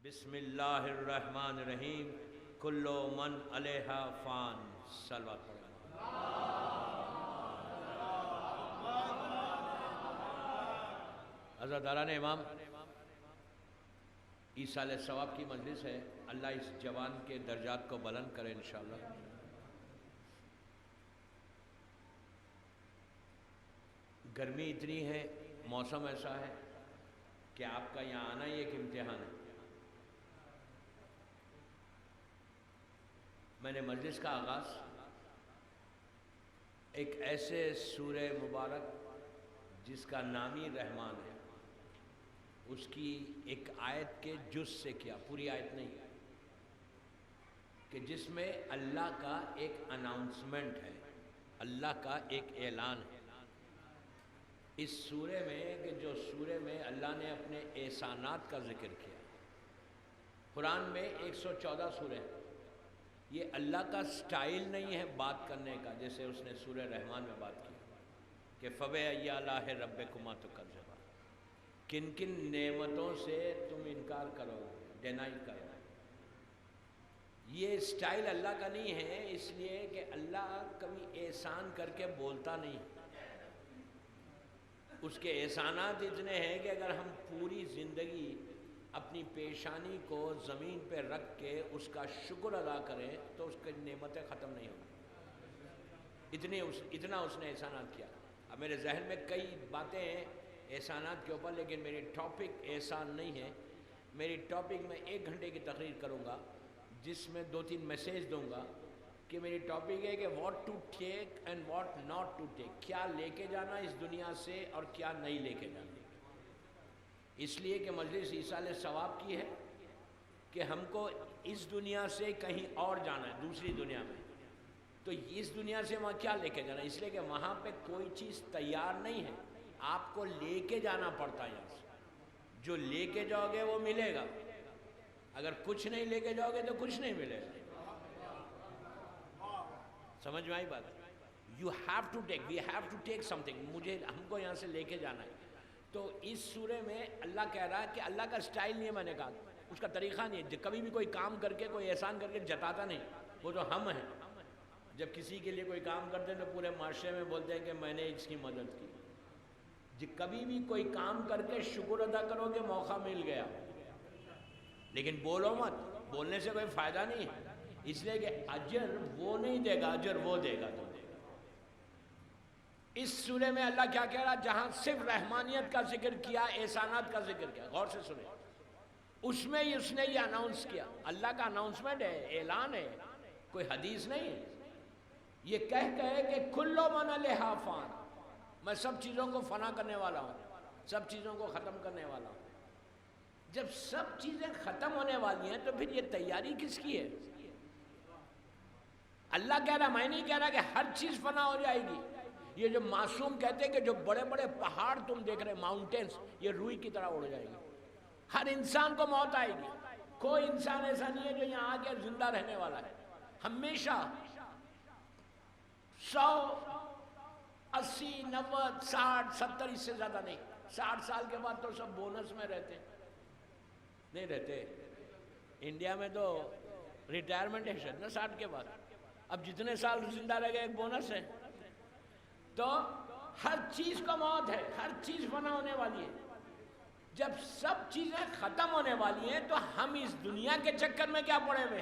بسم اللہ الرحمن الرحیم کل من علیہا فان صلوات پڑھیں۔ حضرت داران امام ایصال ثواب کی مجلس ہے، اللہ اس جوان کے درجات کو بلند کرے انشاءاللہ۔ گرمی اتنی ہے، موسم ایسا ہے کہ آپ کا یہاں آنا ہی ایک امتحان ہے۔ میں نے مجلس کا آغاز ایک ایسے سورہ مبارک جس کا نام ہی رحمان ہے، اس کی ایک آیت کے جز سے کیا، پوری آیت نہیں، کہ جس میں اللہ کا ایک اناؤنسمنٹ ہے، اللہ کا ایک اعلان ہے اس سورے میں، کہ جو سورے میں اللہ نے اپنے احسانات کا ذکر کیا۔ قرآن میں 114 سورے ہیں۔ یہ اللہ کا سٹائل نہیں ہے بات کرنے کا، جیسے اس نے سورہ رحمان میں بات کی کہ فَبِأَيِّ آلَاءِ رَبِّكُمَا تُكَذِّبَانِ، کن کن نعمتوں سے تم انکار کرو، ڈینائی کرو۔ یہ سٹائل اللہ کا نہیں ہے، اس لیے کہ اللہ کبھی احسان کر کے بولتا نہیں۔ اس کے احسانات اتنے ہیں کہ اگر ہم پوری زندگی اپنی پیشانی کو زمین پہ رکھ کے اس کا شکر ادا کریں تو اس کی نعمتیں ختم نہیں ہوں۔ اتنا اس نے احسانات کیا۔ اب میرے ذہن میں کئی باتیں ہیں احسانات کے اوپر، لیکن میری ٹاپک احسان نہیں ہے۔ میری ٹاپک میں 1 گھنٹے کی تقریر کروں گا، جس میں 2-3 میسیج دوں گا کہ میری ٹاپک ہے کہ what to take and what not to take, کیا لے کے جانا اس دنیا سے اور کیا نہیں لے کے جانا۔ اس لیے کہ مجلس ایصال ثواب کی ہے کہ ہم کو اس دنیا سے کہیں اور جانا ہے، دوسری دنیا میں، تو اس دنیا سے وہاں کیا لے کے جانا ہے، اس لیے کہ وہاں پہ کوئی چیز تیار نہیں ہے، آپ کو لے کے جانا پڑتا ہے یہاں سے۔ جو لے کے جاؤ گے وہ ملے گا، اگر کچھ نہیں لے کے جاؤ گے تو کچھ نہیں ملے گا۔ سمجھ میں آئی بات؟ You have to take, we have to take something, ہم کو یہاں سے لے کے جانا ہے۔ تو اس سورے میں اللہ کہہ رہا ہے کہ اللہ کا سٹائل نہیں ہے، میں نے کہا اس کا طریقہ نہیں ہے، کبھی بھی کوئی کام کر کے کوئی احسان کر کے جتاتا نہیں، وہ تو ہم ہیں۔ جب کسی کے لیے کوئی کام کرتے ہیں تو پورے معاشرے میں بولتے ہیں کہ میں نے اس کی مدد کی۔ کبھی بھی کوئی کام کر کے شکر ادا کرو کہ موقع مل گیا، لیکن بولو مت، بولنے سے کوئی فائدہ نہیں ہے، اس لیے کہ اجر وہ نہیں دے گا، اجر وہ دے گا۔ اس سورے میں اللہ کیا کہہ رہا، جہاں صرف رحمانیت کا ذکر کیا، احسانات کا ذکر کیا، غور سے سنیں، اس میں اس نے یہ اناؤنس کیا، اللہ کا اناؤنسمنٹ ہے، اعلان ہے، کوئی حدیث نہیں ہے۔ یہ کہہ کہ کل من علیہا فان، میں سب چیزوں کو فنا کرنے والا ہوں، سب چیزوں کو ختم کرنے والا ہوں۔ جب سب چیزیں ختم ہونے والی ہیں تو پھر یہ تیاری کس کی ہے؟ اللہ کہہ رہا، میں نہیں کہہ رہا کہ ہر چیز فنا ہو جائے گی۔ یہ جو معصوم کہتے ہیں کہ جو بڑے بڑے پہاڑ تم دیکھ رہے ماؤنٹینز، یہ روئی کی طرح اڑ جائے گی۔ ہر انسان کو موت آئے گی، کوئی انسان ایسا نہیں ہے جو یہاں آ کے زندہ رہنے والا ہے۔ ہمیشہ 100 80 90 60 70 اس سے زیادہ نہیں، 60 سال کے بعد تو سب بونس میں رہتے نہیں رہتے۔ انڈیا میں تو ریٹائرمنٹ ہے شاید نا 60 کے بعد، اب جتنے سال زندہ رہ گئے ایک بونس ہے۔ تو ہر چیز کو موت ہے، ہر چیز فنا ہونے والی ہے۔ جب سب چیزیں ختم ہونے والی ہیں تو ہم اس دنیا کے چکر میں کیا پڑے ہوئے؟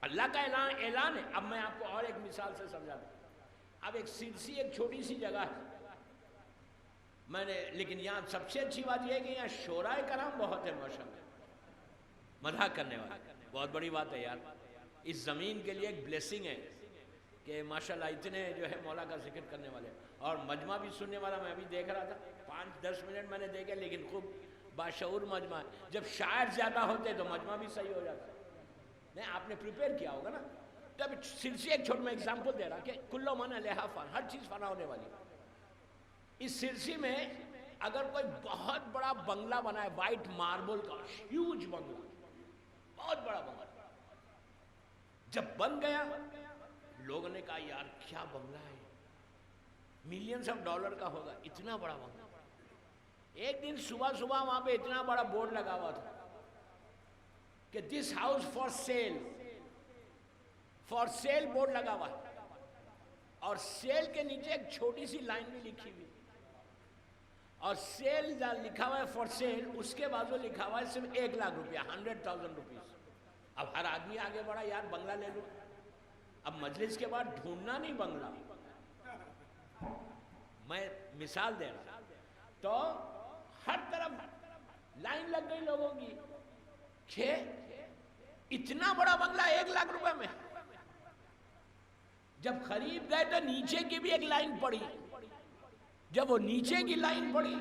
اللہ کا اعلان ہے۔ اب میں آپ کو اور ایک مثال سے سمجھا دوں۔ اب ایک سرسی ایک چھوٹی سی جگہ ہے، لیکن یہاں سب سے اچھی بات یہ ہے کہ یہاں شورائے کرام بہت ہے، ماشاءاللہ، مدح کرنے والے، بہت بڑی بات ہے یار۔ اس زمین کے لیے ایک بلیسنگ ہے کہ ماشاءاللہ اتنے جو ہے مولا کا ذکر کرنے والے، اور مجمع بھی سننے والا۔ میں بھی دیکھ رہا تھا، 5-10 منٹ میں نے دیکھے، لیکن خوب باشعور مجمع ہے۔ جب شاعر زیادہ ہوتے تو مجمع بھی صحیح ہو جاتا۔ نہیں، آپ نے پریپیئر کیا ہوگا نا۔ تب سلسلے ایک چھوٹا میں ایگزامپل دے رہا کہ کل من علیہا فان، ہر چیز فنا ہونے والی۔ اس سلسلے میں اگر کوئی بہت بڑا بنگلہ بنا ہے، وائٹ ماربل کا ہیوج بنگلہ، بہت بڑا بنگلہ، جب بن گیا لوگوں نے کہا یار کیا بنگلہ ہے، ملینز آف ڈالر کا ہوگا، اتنا بڑا بنگلہ۔ ایک دن صبح صبح وہاں پہ اتنا بڑا بورڈ لگا ہوا تھا کہ this house for sale board لگا ہوا ہے، اور سیل کے نیچے ایک چھوٹی سی لائن بھی لکھی ہوئی، اور سیل لکھا ہوا ہے فار سیل، اس کے بازو لکھا ہوا ہے صرف 1,00,000 روپیہ، 100,000 روپیز۔ اب ہر آدمی آگے بڑھا، یار بنگلہ لے لو۔ اب مجلس کے بعد ڈھونڈنا نہیں بنگلہ، میں مثال دے رہا ہوں، تو ہر طرف لائن لگ گئی لوگوں کی کہ اتنا بڑا بنگلہ 1,00,000 روپے میں۔ جب خرید گئے تو نیچے کی بھی ایک لائن پڑی، جب وہ نیچے کی لائن پڑی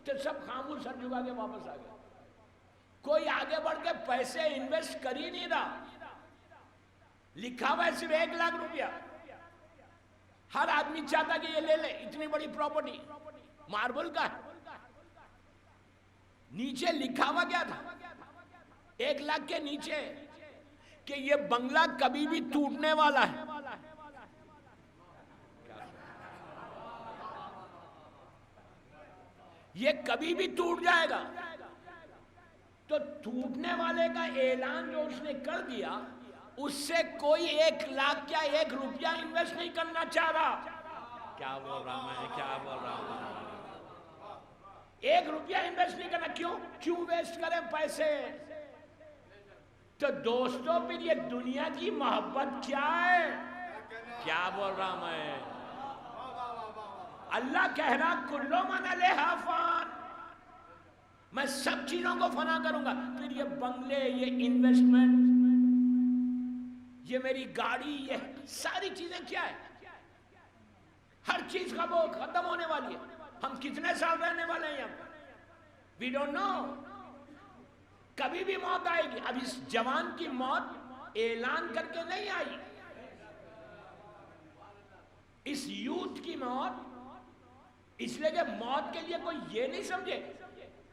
تو سب خاموش سر جھکا کے واپس آ گئے، کوئی آگے بڑھ کے پیسے انویسٹ کر ہی نہیں رہا، لکھا ہوا ہے صرف 1,00,000 روپیہ۔ ہر آدمی چاہتا کہ یہ لے لے، اتنی بڑی پراپرٹی ماربل کا ہے۔ نیچے لکھا ہوا کیا تھا 1,00,000 کے نیچے کہ یہ بنگلہ کبھی بھی ٹوٹنے والا ہے۔ یہ کبھی بھی ٹوٹ جائے گا، تو ٹوٹنے والے کا اعلان جو اس نے کر دیا، اس سے کوئی 1,00,000 کیا 1 روپیہ انویسٹ نہیں کرنا چاہ رہا۔ کیا بول رہا میں، کیا بول رہا ہوں؟ 1 روپیہ انویسٹ نہیں کرنا۔ کیوں ویسٹ کریں پیسے؟ تو دوستوں پھر یہ دنیا کی محبت کیا ہے؟ کیا بول رہا میں؟ اللہ کہہ رہا کلو من علیہا فان، میں سب چیزوں کو فنا کروں گا۔ پھر یہ بنگلے، یہ انویسٹمنٹ، یہ میری گاڑی، یہ ساری چیزیں کیا ہے؟ ہر چیز کا وہ ختم ہونے والی ہے۔ ہم کتنے سال رہنے والے ہیں یہاں؟ وی ڈونٹ نو، کبھی بھی موت آئے گی۔ اب اس جوان کی موت اعلان کر کے نہیں آئی، اس یوتھ کی موت اس لیے کہ موت کے لیے کوئی یہ نہیں سمجھے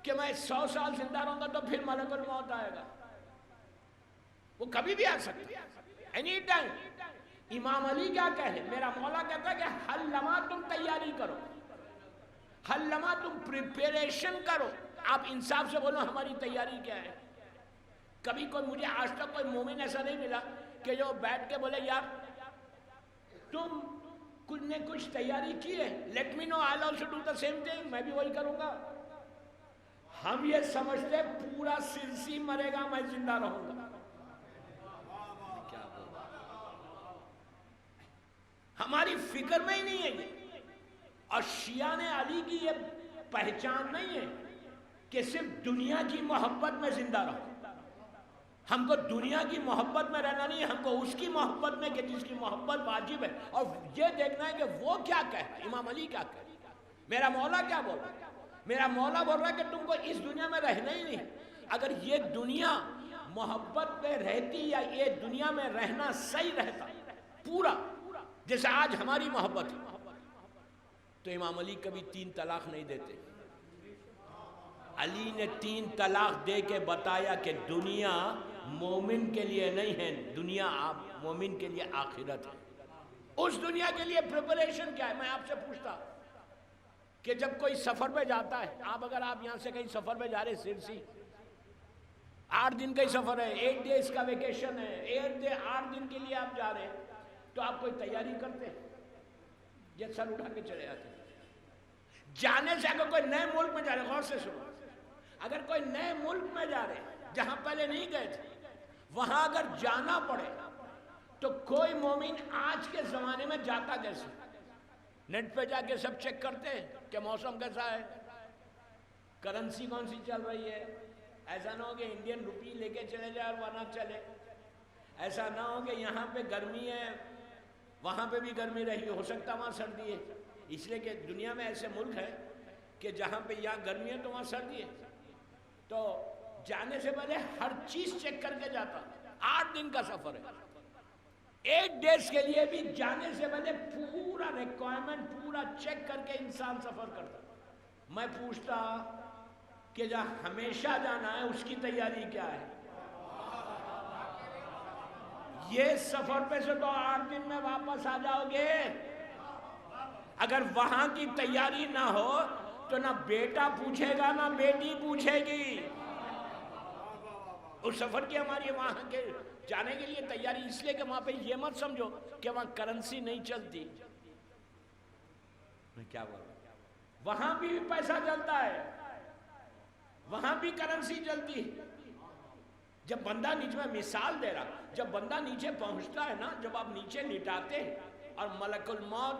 کہ میں 100 سال زندہ رہوں گا تو پھر ملک الموت آئے گا، وہ کبھی بھی آ سکتا ہے، اینی ٹائم۔ امام علی کیا کہے؟ میرا مولا کہتا ہے کہ ہر لمحہ تم تیاری کرو، ہر لمحہ تم پریپریشن کرو۔ آپ انصاف سے بولو ہماری تیاری کیا ہے؟ کبھی کوئی مجھے آج تک کوئی مومن ایسا نہیں ملا کہ جو بیٹھ کے بولے یار تم کچھ نے کچھ تیاری کی ہے، let me know, I also do the same thing, میں بھی وہی کروں گا۔ ہم یہ سمجھتے پورا سرسی مرے گا میں زندہ رہوں گا۔ ہماری فکر میں ہی نہیں ہے یہ۔ اور شیعان علی کی یہ پہچان نہیں ہے کہ صرف دنیا کی محبت میں زندہ رہو۔ ہم کو دنیا کی محبت میں رہنا نہیں ہے، ہم کو اس کی محبت میں کہ جس کی محبت واجب ہے، اور یہ دیکھنا ہے کہ وہ کیا کہہ رہا ہے، امام علی کیا کہہ رہا ہے، میرا مولا کیا بول رہا ہے۔ میرا مولا بول رہا ہے کہ تم کو اس دنیا میں رہنا ہی نہیں۔ اگر یہ دنیا محبت میں رہتی یا یہ دنیا میں رہنا صحیح رہتا پورا جیسے آج ہماری محبت ہے، تو امام علی کبھی 3 طلاق نہیں دیتے۔ علی نے 3 طلاق دے کے بتایا کہ دنیا مومن کے لیے نہیں ہے، دنیا مومن کے لیے آخرت ہے۔ اس دنیا کے لیے پریپریشن کیا ہے؟ میں آپ سے پوچھتا کہ جب کوئی سفر پہ جاتا ہے، اگر آپ یہاں سے کہیں سفر پہ جا رہے سرسی، 8 دن کا ہی سفر ہے، 8 ڈیز کا ویکیشن ہے، 8 دن کے لیے آپ جا رہے ہیں، تو آپ کوئی تیاری کرتے ہیں یا سر اٹھا کے چلے جاتے ہیں؟ جانے سے اگر کوئی نئے ملک میں جا رہے، غور سے سنو، اگر کوئی نئے ملک میں جا رہے جہاں پہلے نہیں گئے تھے، وہاں اگر جانا پڑے تو کوئی مومن آج کے زمانے میں جاتا کیسے؟ نیٹ پہ جا کے سب چیک کرتے ہیں کہ موسم کیسا ہے، کرنسی کون سی چل رہی ہے۔ ایسا نہ ہو کہ انڈین روپی لے کے چلے جائے اور وہاں چلے، ایسا نہ ہو کہ یہاں پہ گرمی ہے وہاں پہ بھی گرمی رہی، ہو سکتا وہاں سردی ہے، اس لیے کہ دنیا میں ایسے ملک ہے کہ جہاں پہ یہاں گرمی ہے تو وہاں سردی ہے۔ تو جانے سے پہلے ہر چیز چیک کر کے جاتا۔ 8 دن کا سفر ہے، 8 ڈیز کے لیے بھی جانے سے پہلے پورا ریکوائرمنٹ پورا چیک کر کے انسان سفر کرتا۔ میں پوچھتا کہ جہاں ہمیشہ جانا ہے اس کی تیاری کیا ہے؟ یہ سفر پہ سے تو 8 دن میں واپس آ جاؤ گے، اگر وہاں کی تیاری نہ ہو تو نہ بیٹا پوچھے گا نہ بیٹی پوچھے گی. اس سفر کی ہماری وہاں کے جانے کے لیے تیاری اس لیے کہ وہاں پہ یہ مت سمجھو کہ وہاں کرنسی نہیں چلتی. کیا بول رہا ہوں؟ وہاں بھی پیسہ چلتا ہے, وہاں بھی کرنسی چلتی ہے. جب بندہ نیچے, میں مثال دے رہا, جب بندہ نیچے پہنچتا ہے نا, جب آپ نیچے لٹاتے ہیں اور ملک الموت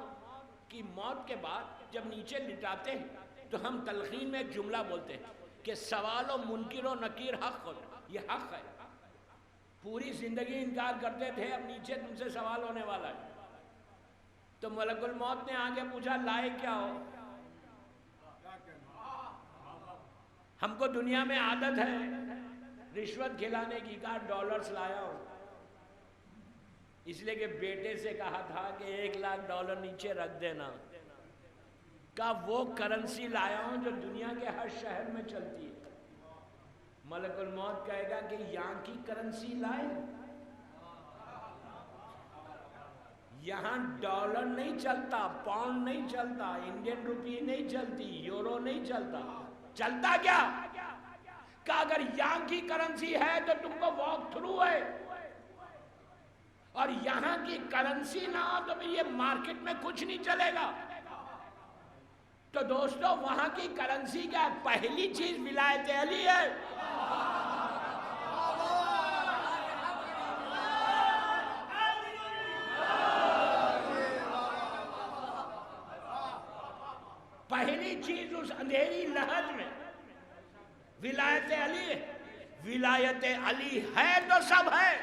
کی موت کے بعد جب نیچے لٹاتے ہیں تو ہم تلقین میں ایک جملہ بولتے ہیں کہ سوال و منکر و نکیر حق ہو. یہ حق ہے. پوری زندگی انکار کرتے تھے, اب نیچے تم سے سوال ہونے والا ہے. تو ملک الموت نے آگے پوچھا لائے کیا ہو؟ ہم کو دنیا میں عادت ہے رشوت کھلانے کی. کہا ڈالرز لایا ہو. اس لیے کہ بیٹے سے کہا تھا کہ $1,00,000 نیچے رکھ دینا. کہا وہ کرنسی لایا ہوں جو دنیا کے ہر شہر میں چلتی ہے. ملک الموت کہے گا کہ یہاں کی کرنسی لائے. یہاں ڈالر نہیں چلتا, پاؤنڈ نہیں چلتا, انڈین روپی نہیں چلتی, یورو نہیں چلتا. چلتا کیا؟ کہ اگر یہاں کی کرنسی ہے تو تم کو واک تھرو ہے, اور یہاں کی کرنسی نہ ہو تو پھر یہ مارکیٹ میں کچھ نہیں چلے گا. تو دوستو وہاں کی کرنسی کیا ہے؟ پہلی چیز ولایت علی ہے. پہلی چیز اس اندھیری لحد میں ولایت علی ہے. ولایت علی ہے تو سب ہے.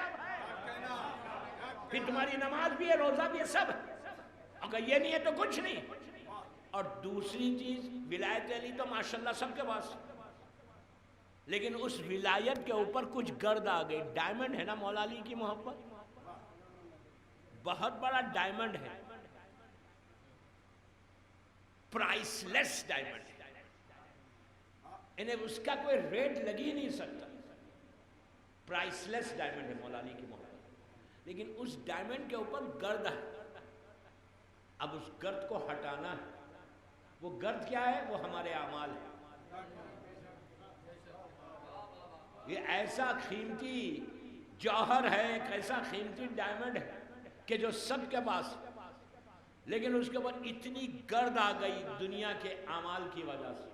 پھر تمہاری نماز بھی ہے, روزہ بھی ہے, سب ہے. اگر یہ نہیں ہے تو کچھ نہیں. اور دوسری چیز ولایت علی تو ماشاءاللہ سب کے پاس, لیکن اس ولایت کے اوپر کچھ گرد آ گئی. ڈائمنڈ ہے نا مولا علی کی محبت, بہت بڑا ڈائمنڈ ہے, پرائس لیس ڈائمنڈ. انہیں اس کا کوئی ریٹ لگ ہی نہیں سکتا. پرائس لیس ڈائمنڈ ہے مولا علی کی محبت. لیکن اس ڈائمنڈ کے اوپر گرد ہے. اب اس گرد کو ہٹانا ہے. وہ گرد کیا ہے؟ وہ ہمارے اعمال ہے. یہ ایسا قیمتی جوہر ہے, ایک ایسا قیمتی ڈائمنڈ ہے کہ جو سب کے پاس, لیکن اس کے اوپر اتنی گرد آ گئی دنیا کے اعمال کی وجہ سے.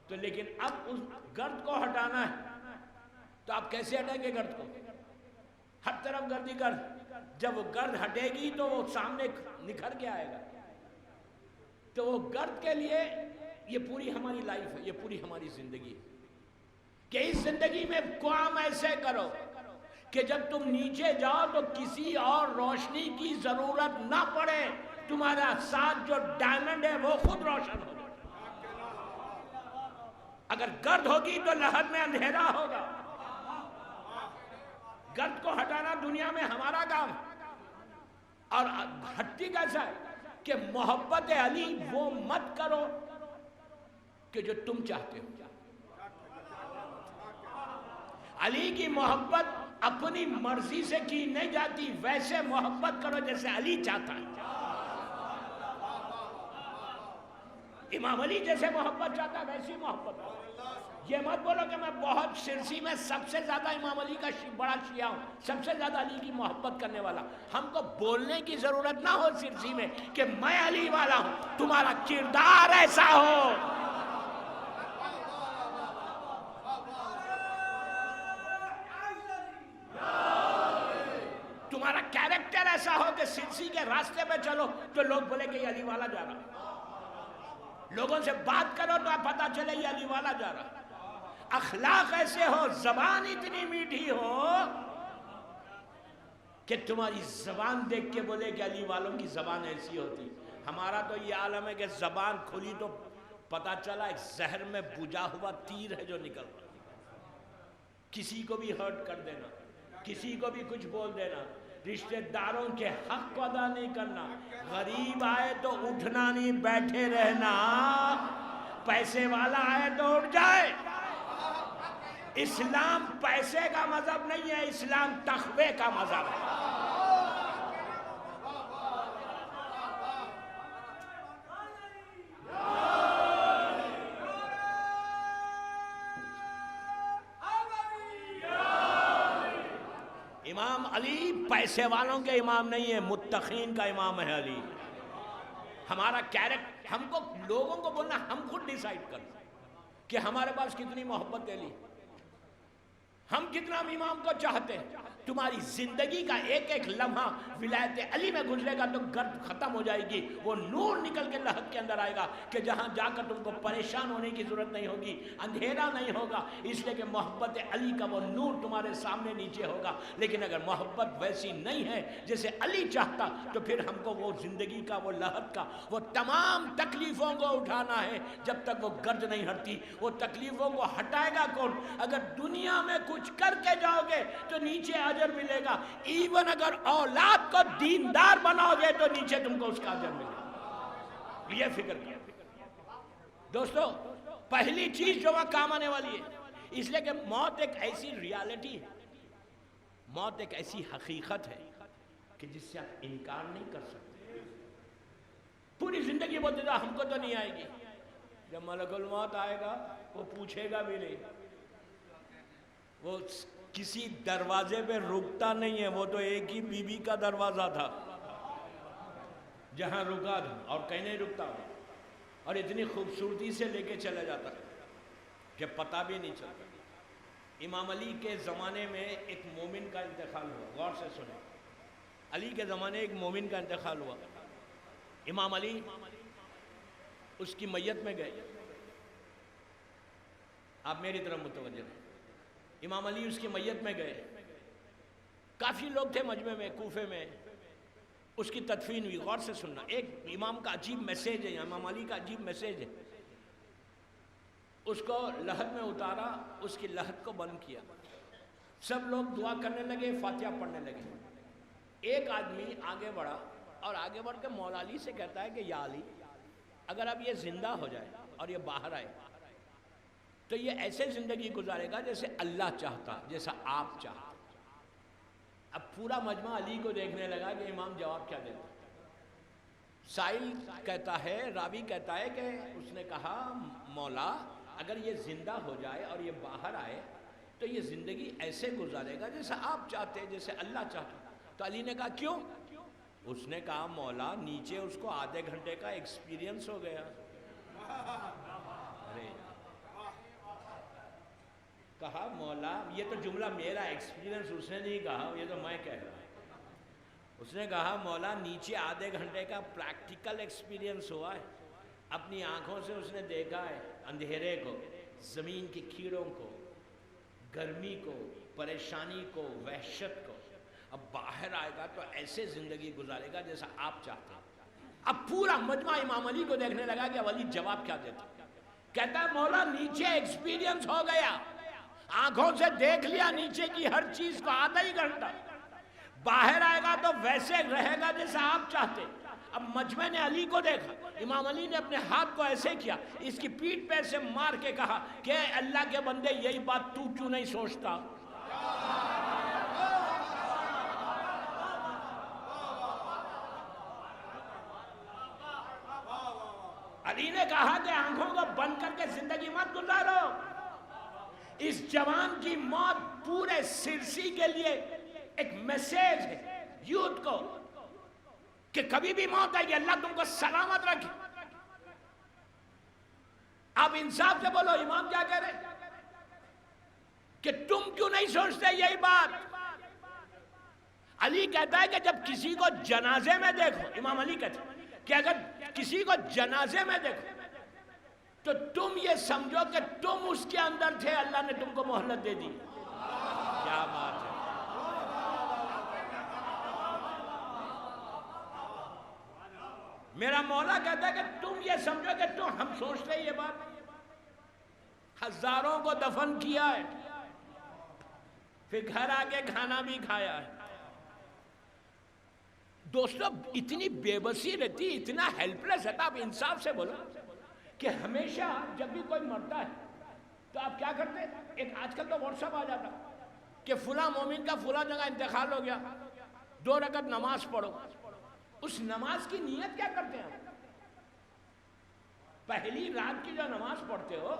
تو لیکن اب اس گرد کو ہٹانا ہے. تو آپ کیسے ہٹائیں گے گرد کو؟ ہر طرف گرد ہی گرد. جب وہ گرد ہٹے گی تو وہ سامنے نکھر کے آئے گا. تو وہ گرد کے لیے یہ پوری ہماری لائف ہے, یہ پوری ہماری زندگی ہے کہ اس زندگی میں کام ایسے کرو کہ جب تم نیچے جاؤ تو کسی اور روشنی کی ضرورت نہ پڑے. تمہارا ساتھ جو ڈائمنڈ ہے وہ خود روشن ہوگا. اگر گرد ہوگی تو لحد میں اندھیرا ہوگا. گرد کو ہٹانا دنیا میں ہمارا کام ہے. اور ہٹتی کیسا ہے کہ محبت علی وہ مت کرو کہ جو تم چاہتے ہو. علی کی محبت اپنی مرضی سے کی نہیں جاتی, ویسے محبت کرو جیسے علی چاہتا ہے. امام علی جیسے محبت چاہتا ہے ویسی محبت کرو. یہ مت بولو کہ میں بہت سرسی میں سب سے زیادہ امام علی کا بڑا شیعہ ہوں, سب سے زیادہ علی کی محبت کرنے والا. ہم کو بولنے کی ضرورت نہ ہو سرسی میں کہ میں علی والا ہوں, تمہارا کردار ایسا ہو. تمہارا کیریکٹر ایسا ہو کہ سرسی کے راستے پہ چلو تو لوگ بولے کہ یہ علی والا جا رہا. لوگوں سے بات کرو تو پتہ چلے یہ علی والا جا رہا. اخلاق ایسے ہو, زبان اتنی میٹھی ہو کہ تمہاری زبان دیکھ کے بولے کہ علی والوں کی زبان ایسی ہوتی. ہمارا تو یہ عالم ہے کہ زبان کھلی تو پتہ چلا ایک زہر میں بجھا ہوا تیر ہے جو نکل رہا. کسی کو بھی ہرٹ کر دینا, کسی کو بھی کچھ بول دینا, رشتہ داروں کے حق کو ادا نہیں کرنا, غریب آئے تو اٹھنا نہیں بیٹھے رہنا, پیسے والا آئے تو اٹھ جائے. اسلام پیسے کا مذہب نہیں ہے, اسلام تقوی کا مذہب ہے. علی پیسے والوں کے امام نہیں ہے، متقین کا امام ہے علی۔ ہمارا کیریکٹر، ہم کو لوگوں کو بولنا، ہم خود ڈیسائیڈ کرنا کہ ہمارے پاس کتنی محبت ہے علی، ہم کتنا امام کو چاہتے ہیں۔ تمہاری زندگی کا ایک ایک لمحہ ولایت علی میں گزرے گا تو گرد ختم ہو جائے گی، وہ نور نکل کے لحد کے اندر آئے گا کہ جہاں جا کر تم کو پریشان ہونے کی ضرورت نہیں ہوگی، اندھیرا نہیں ہوگا، اس لیے کہ محبت علی کا وہ نور تمہارے سامنے نیچے ہوگا۔ لیکن اگر محبت ویسی نہیں ہے جیسے علی چاہتا تو پھر ہم کو وہ زندگی کا وہ لحد کا وہ تمام تکلیفوں کو اٹھانا ہے جب تک وہ گرد نہیں ہٹتی۔ وہ تکلیفوں کو ہٹائے گا کون؟ اگر دنیا میں کچھ کر کے جاؤ گے تو نیچے اجر ملے گا، ایون اگر اولاد کو دیندار بناؤ گے تو نیچے تم کو اس کا اجر ملے گا۔ یہ فکر کیا دوستو، پہلی چیز جو وہاں کام آنے والی ہے، اس لیے کہ موت ایک ایسی ریالٹی ہے، موت ایک ایسی حقیقت ہے کہ جس سے آپ انکار نہیں کر سکتے۔ پوری زندگی بولتے تھا ہم کو تو نہیں آئے گی، جب ملک الموت آئے گا وہ پوچھے گا بھی نہیں، وہ کسی دروازے پہ رکتا نہیں ہے، وہ تو ایک ہی بی بی کا دروازہ تھا جہاں رکا تھا، اور کہیں نہیں رکتا، اور اتنی خوبصورتی سے لے کے چلا جاتا کہ پتہ بھی نہیں چلتا۔ امام علی کے زمانے میں ایک مومن کا انتقال ہوا، غور سے سنیں، علی کے زمانے ایک مومن کا انتقال ہوا، امام علی اس کی میت میں گئے، آپ میری طرف متوجہ ہیں، امام علی اس کی میت میں گئے، کافی لوگ تھے مجمع میں، کوفے میں، اس کی تدفین ہوئی۔ غور سے سننا، ایک امام کا عجیب میسیج ہے، امام علی کا عجیب میسیج ہے۔ اس کو لحد میں اتارا، اس کی لحد کو بند کیا، سب لوگ دعا کرنے لگے، فاتحہ پڑھنے لگے۔ ایک آدمی آگے بڑھا اور آگے بڑھ کے مولا علی سے کہتا ہے کہ یا علی، اگر اب یہ زندہ ہو جائے اور یہ باہر آئے تو یہ ایسے زندگی گزارے گا جیسے اللہ چاہتا، جیسا آپ چاہتا۔ اب پورا مجمع علی کو دیکھنے لگا کہ امام جواب کیا دیتا۔ سائل کہتا ہے، راوی کہتا ہے کہ اس نے کہا مولا اگر یہ زندہ ہو جائے اور یہ باہر آئے تو یہ زندگی ایسے گزارے گا جیسا آپ چاہتے، جیسے اللہ چاہتا۔ تو علی نے کہا کیوں؟ اس نے کہا مولا نیچے اس کو آدھے گھنٹے کا ایکسپیرینس ہو گیا۔ کہا مولا یہ تو جملہ میرا ایکسپیرینس، اس نے نہیں کہا، یہ تو میں کہہ رہا ہوں۔ اس نے کہا مولا نیچے آدھے گھنٹے کا پریکٹیکل ایکسپیرینس ہوا ہے، اپنی آنکھوں سے اس نے دیکھا ہے اندھیرے کو، زمین کی کیڑوں کو، گرمی کو، پریشانی کو، وحشت کو۔ اب باہر آئے گا تو ایسے زندگی گزارے گا جیسا آپ چاہتے ہیں۔ اب پورا مجمع امام علی کو دیکھنے لگا کہ ولی جواب کیا دیتا۔ کہتا ہے مولا نیچے ایکسپیرینس ہو گیا، آنکھوں سے دیکھ لیا نیچے کی ہر چیز کو آدھا ہی گھنٹہ، باہر آئے گا تو ویسے رہے گا جیسا آپ چاہتے۔ اب مجمع نے علی کو دیکھا، امام علی نے اپنے ہاتھ کو ایسے کیا، اس کی پیٹھ پہ ایسے مار کے کہا کہ اللہ کے بندے یہی بات تو کیوں نہیں سوچتا؟ علی نے کہا کہ آنکھوں کو بند کر کے زندگی مت گزارو، اس جوان کی موت پورے سرسی کے لیے ایک میسیج ہے یوتھ کو کہ کبھی بھی موت آئے گی، اللہ تم کو سلامت رکھے۔ آپ انصاف سے بولو، امام کیا کہہ رہے کہ تم کیوں نہیں سوچتے یہی بات؟ علی کہتا ہے کہ جب کسی کو جنازے میں دیکھو، امام علی کہتے ہیں کہ اگر کسی کو جنازے میں دیکھو تو تم یہ سمجھو کہ تم اس کے اندر تھے، اللہ نے تم کو مہلت دے دی۔ کیا بات ہے! میرا مولا کہتا ہے کہ تم یہ سمجھو کہ ہم سوچتے ہیں یہ بات، ہزاروں کو دفن کیا ہے، پھر گھر آ کے کھانا بھی کھایا ہے۔ دوستو اتنی بے بسی رہتی، اتنا ہیلپ لیس رہتا۔ آپ انصاف سے بولو کہ ہمیشہ جب بھی کوئی مرتا ہے تو آپ کیا کرتے؟ ایک آج کل تو واٹس ایپ آ جاتا کہ فلاں مومن کا فلاں جگہ انتقال ہو گیا، 2 رکعت نماز پڑھو۔ اس نماز کی نیت کیا کرتے ہیں؟ پہلی رات کی جو نماز پڑھتے ہو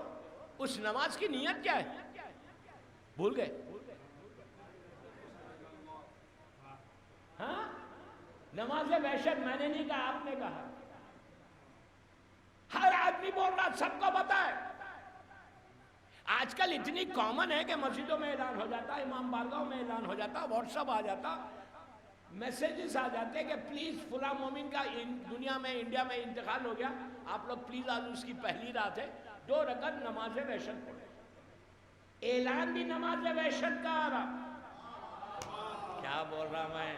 اس نماز کی نیت کیا ہے؟ بھول گئے؟ نماز وحشت میں نے نہیں کہا، آپ نے کہا. ہر آدمی بول رہا، سب کو پتا ہے. آج کل اتنی کامن ہے کہ مسجدوں میں اعلان ہو جاتا، امام بارگاہوں میں اعلان ہو جاتا، واٹس ایپ آ جاتا، میسیجز آ جاتے کہ پلیز فلاں مومن کا دنیا میں، انڈیا میں انتقال ہو گیا، آپ لوگ پلیز آج اس کی پہلی رات ہے 2 رکعت نماز وحشت پڑھیں. اعلان بھی نماز وحشت کا آ رہا. کیا بول رہا میں؟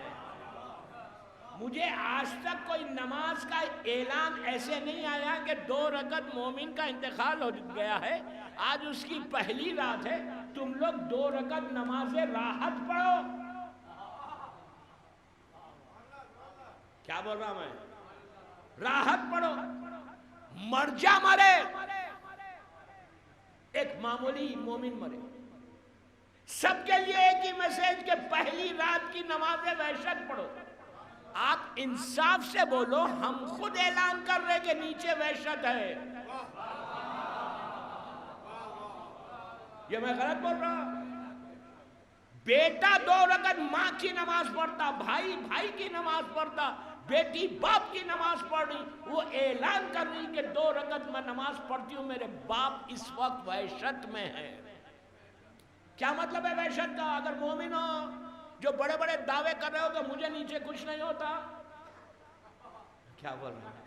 مجھے آج تک کوئی نماز کا اعلان ایسے نہیں آیا کہ 2 رکعت مومن کا انتقال ہو گیا ہے، آج اس کی پہلی رات ہے، تم لوگ 2 رکعت نماز راحت پڑھو. کیا بول رہا میں؟ راحت پڑھو. مر جا مرے، ایک معمولی مومن مرے، سب کے لیے ایک ہی میسج کہ پہلی رات کی نماز وحشت پڑھو. آپ انصاف سے بولو، ہم خود اعلان کر رہے کہ نیچے وحشت ہے. یہ میں غلط بول رہا؟ بیٹا 2 رکعت ماں کی نماز پڑھتا، بھائی بھائی کی نماز پڑھتا، بیٹی باپ کی نماز پڑھ رہی، وہ اعلان کر رہی کہ 2 رکعت میں نماز پڑھتی ہوں، میرے باپ اس وقت وحشت میں ہے. کیا مطلب ہے وحشت کا؟ اگر مومن ہو جو بڑے بڑے دعوے کر رہے ہو تو مجھے نیچے کچھ نہیں ہوتا. کیا بول رہے ہیں؟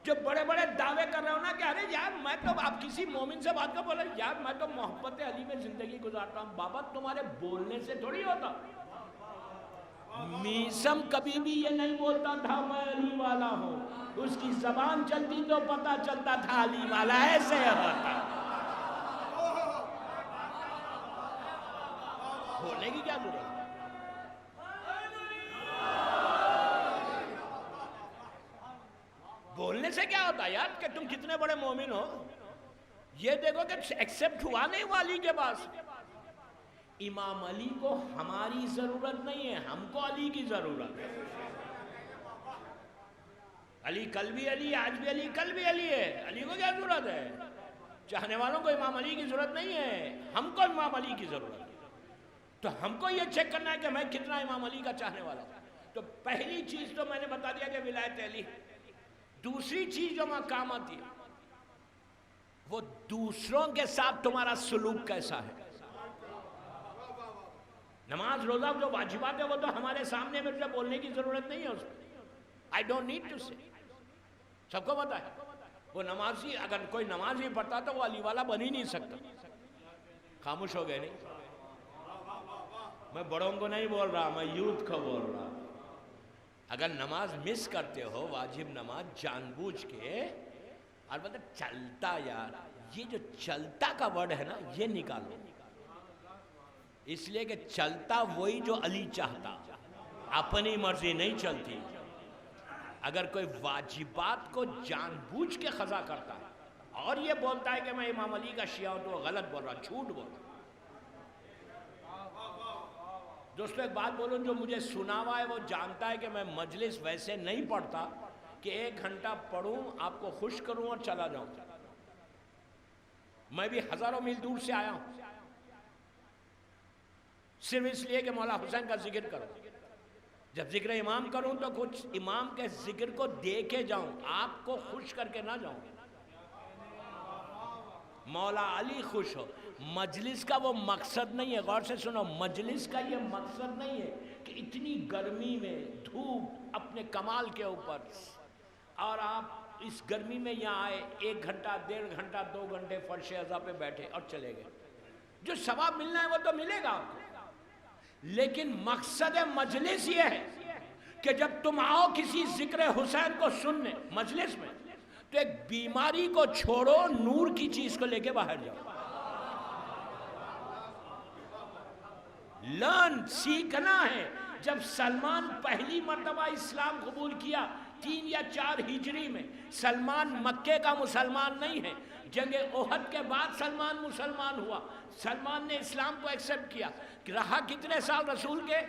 جو بڑے بڑے دعوے کر رہے ہو نا کہ ارے یار میں تو، آپ کسی مومن سے بات کر بولے یار میں تو محبت علی میں زندگی گزارتا ہوں. بابا تمہارے بولنے سے تھوڑی ہوتا. میسم کبھی بھی یہ نہیں بولتا تھا میں علی والا ہوں، اس کی زبان چلتی تو پتا چلتا تھا علی والا. ایسے ہوتا بولنے کی کیا ضرورت؟ بولنے سے کیا ہوتا یار کہ تم کتنے بڑے مومن ہو؟ یہ دیکھو کہ ایکسپٹ ہوا نہیں والی کے پاس. امام علی کو ہماری ضرورت نہیں ہے، ہم کو علی کی ضرورت ہے. علی کل بھی علی، آج بھی علی، کل بھی علی ہے. علی کو کیا ضرورت ہے؟ چاہنے والوں کو امام علی کی ضرورت نہیں ہے، ہم کو امام علی کی ضرورت ہے. تو ہم کو یہ چیک کرنا ہے کہ میں کتنا امام علی کا چاہنے والا ہوں. تو پہلی چیز تو میں نے بتا دیا کہ ولایت علی. دوسری چیز جو میں کام آتی ہے وہ دوسروں کے ساتھ تمہارا سلوک کیسا ہے. نماز روزہ جو واجبات ہے وہ تو ہمارے سامنے مجھے بولنے کی ضرورت نہیں ہے اس میں. I don't need to say. سب کو پتا ہے وہ نمازی، اگر کوئی نماز نہیں پڑھتا تو وہ علی والا بن ہی نہیں سکتا. خاموش ہو گئے نہیں؟ میں بڑوں کو نہیں بول رہا، میں یوتھ کو بول رہا. اگر نماز مس کرتے ہو واجب نماز جان بوجھ کے، البتہ چلتا، یار یہ جو چلتا کا ورڈ ہے نا یہ نکالو. اس لیے کہ چلتا وہی جو علی چاہتا، اپنی مرضی نہیں چلتی. اگر کوئی واجبات کو جان بوجھ کے قضا کرتا ہے اور یہ بولتا ہے کہ میں امام علی کا شیعہ ہوں تو وہ غلط بول رہا، جھوٹ بول رہا. دوستو ایک بات بولوں، جو مجھے سنا ہوا ہے وہ جانتا ہے کہ میں مجلس ویسے نہیں پڑھتا کہ 1 گھنٹہ پڑھوں، آپ کو خوش کروں اور چلا جاؤں. میں بھی ہزاروں میل دور سے آیا ہوں صرف اس لیے کہ مولا حسین کا ذکر کروں. جب ذکر امام کروں تو کچھ امام کے ذکر کو دے کے جاؤں، آپ کو خوش کر کے نہ جاؤں. مولا علی خوش ہو. مجلس کا وہ مقصد نہیں ہے، غور سے سنو، مجلس کا یہ مقصد نہیں ہے کہ اتنی گرمی میں دھوپ اپنے کمال کے اوپر اور آپ اس گرمی میں یہاں آئے 1 گھنٹہ 1.5 گھنٹہ 2 گھنٹے فرش اعضا پہ بیٹھے اور چلے گئے. جو ثواب ملنا ہے وہ تو ملے گا آپ کو، لیکن مقصد مجلس یہ ہے کہ جب تم آؤ کسی ذکر حسین کو سننے مجلس میں تو ایک بیماری کو چھوڑو، نور کی چیز کو لے کے باہر جاؤ. لرن، سیکھنا ہے. جب سلمان پہلی مرتبہ اسلام قبول کیا 3 یا 4 ہجری میں، سلمان مکے کا مسلمان نہیں ہے. جنگ احد کے بعد سلمان مسلمان ہوا. سلمان نے اسلام کو ایکسپٹ کیا. رہا کتنے سال رسول کے؟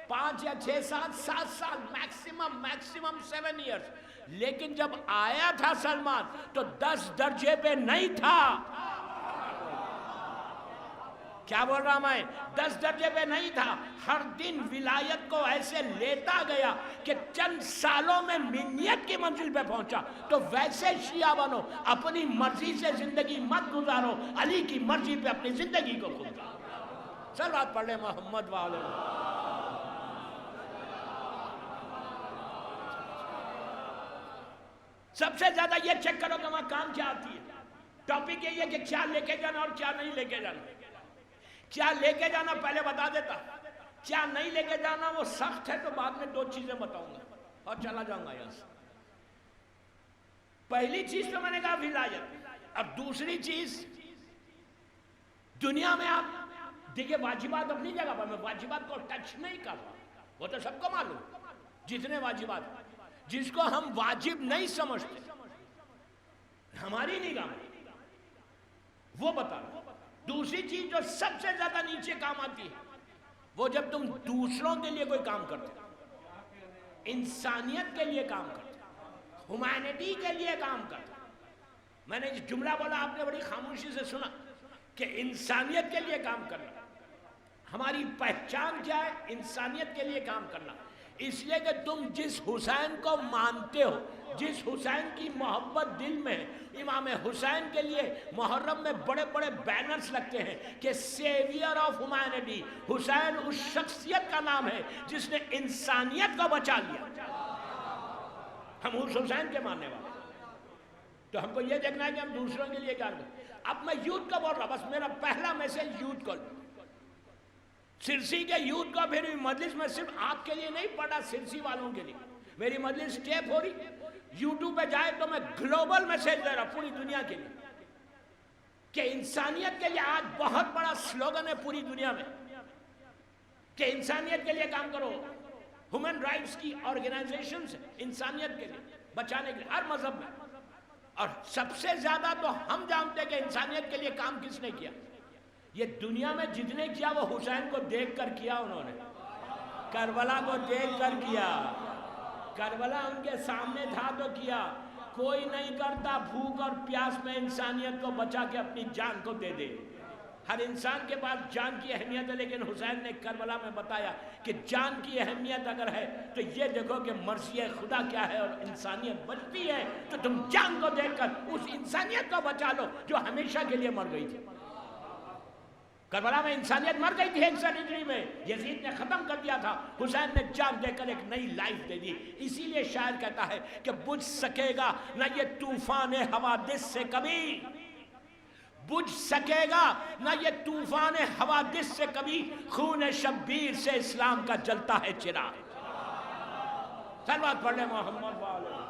5 یا 6 سال، 7 سال میکسیمم 7 ایئرز. لیکن جب آیا تھا سلمان تو 10 درجے پہ نہیں تھا. کیا بول رہا میں؟ 10 درجے پہ نہیں تھا، ہر دن ولایت کو ایسے لیتا گیا کہ چند سالوں میں منیت کی منزل پہ پہنچا۔ تو ویسے شیعہ بنو، اپنی مرضی سے زندگی مت گزارو، علی کی مرضی پہ اپنی زندگی کو گزارو۔ صلوات پڑھ لیں محمد والے۔ سب سے زیادہ یہ چیک کرو کہ وہاں کام کیا آتی ہے۔ ٹاپک یہ ہے کہ کیا لے کے جانا اور کیا نہیں لے کے جانا۔ کیا لے کے جانا پہلے بتا دیتا، کیا نہیں لے کے جانا وہ سخت ہے، تو بعد میں 2 چیزیں بتاؤں گا اور چلا جاؤں گا یہاں سے۔ پہلی چیز تو میں نے کہا ولایت۔ اب دوسری چیز، دنیا میں آپ دیکھیں واجبات اپنی جگہ پر، میں واجبات کو ٹچ نہیں کر رہا، وہ تو سب کو معلوم جتنے واجبات، جس کو ہم واجب نہیں سمجھتے ہماری نگاہ میں، وہ بتا رہا۔ دوسری چیز جو سب سے زیادہ نیچے کام آتی ہے، وہ جب تم دوسروں کے لیے کوئی کام کرتے، انسانیت کے لیے کام کرتے، ہیومینٹی کے لیے کام کرتے۔ میں نے جملہ بولا، آپ نے بڑی خاموشی سے سنا کہ انسانیت کے لیے کام کرنا۔ ہماری پہچان کیا ہے؟ انسانیت کے لیے کام کرنا۔ اس لیے کہ تم جس حسین کو مانتے ہو، جس حسین کی محبت دل میں ہے، امام حسین کے لیے محرم میں بڑے بڑے بینرز لگتے ہیں کہ سیویئر آف ہیومینٹی۔ حسین اس شخصیت کا نام ہے جس نے انسانیت کو بچا لیا۔ ہم اس حسین کے ماننے والے، تو ہم کو یہ دیکھنا ہے کہ ہم دوسروں کے لیے کیا کریں۔ اب میں یوتھ کا بول رہا، بس میرا پہلا میسج یوتھ کو، سرسی کے یوتھ کو۔ پھر مجلس میں صرف آپ کے لیے نہیں پڑھا، سرسی والوں کے لیے میری مجلس ٹیپ ہو رہی، یوٹیوب پہ جائے تو میں گلوبل میسج دے رہا پوری دنیا کے لیے کہ انسانیت کے لیے آج بہت بڑا سلوگن ہے پوری دنیا میں کہ انسانیت کے لیے کام کرو۔ ہیومن رائٹس کی آرگنائزیشنز انسانیت کے لیے بچانے کے لیے ہر مذہب میں، اور سب سے زیادہ تو ہم جانتے ہیں کہ انسانیت کے لیے کام کس نے کیا۔ یہ دنیا میں جتنے کیا وہ حسین کو دیکھ کر کیا، انہوں نے کربلا کو دیکھ کر کیا۔ کربلا ان کے سامنے تھا تو کیا۔ کوئی نہیں کرتا بھوک اور پیاس میں انسانیت کو بچا کے اپنی جان کو دے دے۔ ہر انسان کے پاس جان کی اہمیت ہے، لیکن حسین نے کربلا میں بتایا کہ جان کی اہمیت اگر ہے تو یہ دیکھو کہ مرضی خدا کیا ہے، اور انسانیت بچتی ہے تو تم جان کو دیکھ کر اس انسانیت کو بچا لو جو ہمیشہ کے لیے مر گئی تھی۔ کربلا میں انسانیت مر گئی تھی، انسانیت میں یزید نے ختم کر دیا تھا، حسین نے جان دے کر ایک نئی لائف دے دی۔ اسی لیے شاعر کہتا ہے کہ بجھ سکے گا نہ یہ طوفان حوادث سے کبھی، بجھ سکے گا نہ یہ طوفان حوادث سے کبھی، خون شبیر سے اسلام کا جلتا ہے چراغ۔ صلوات پڑھ لیں محمد والے۔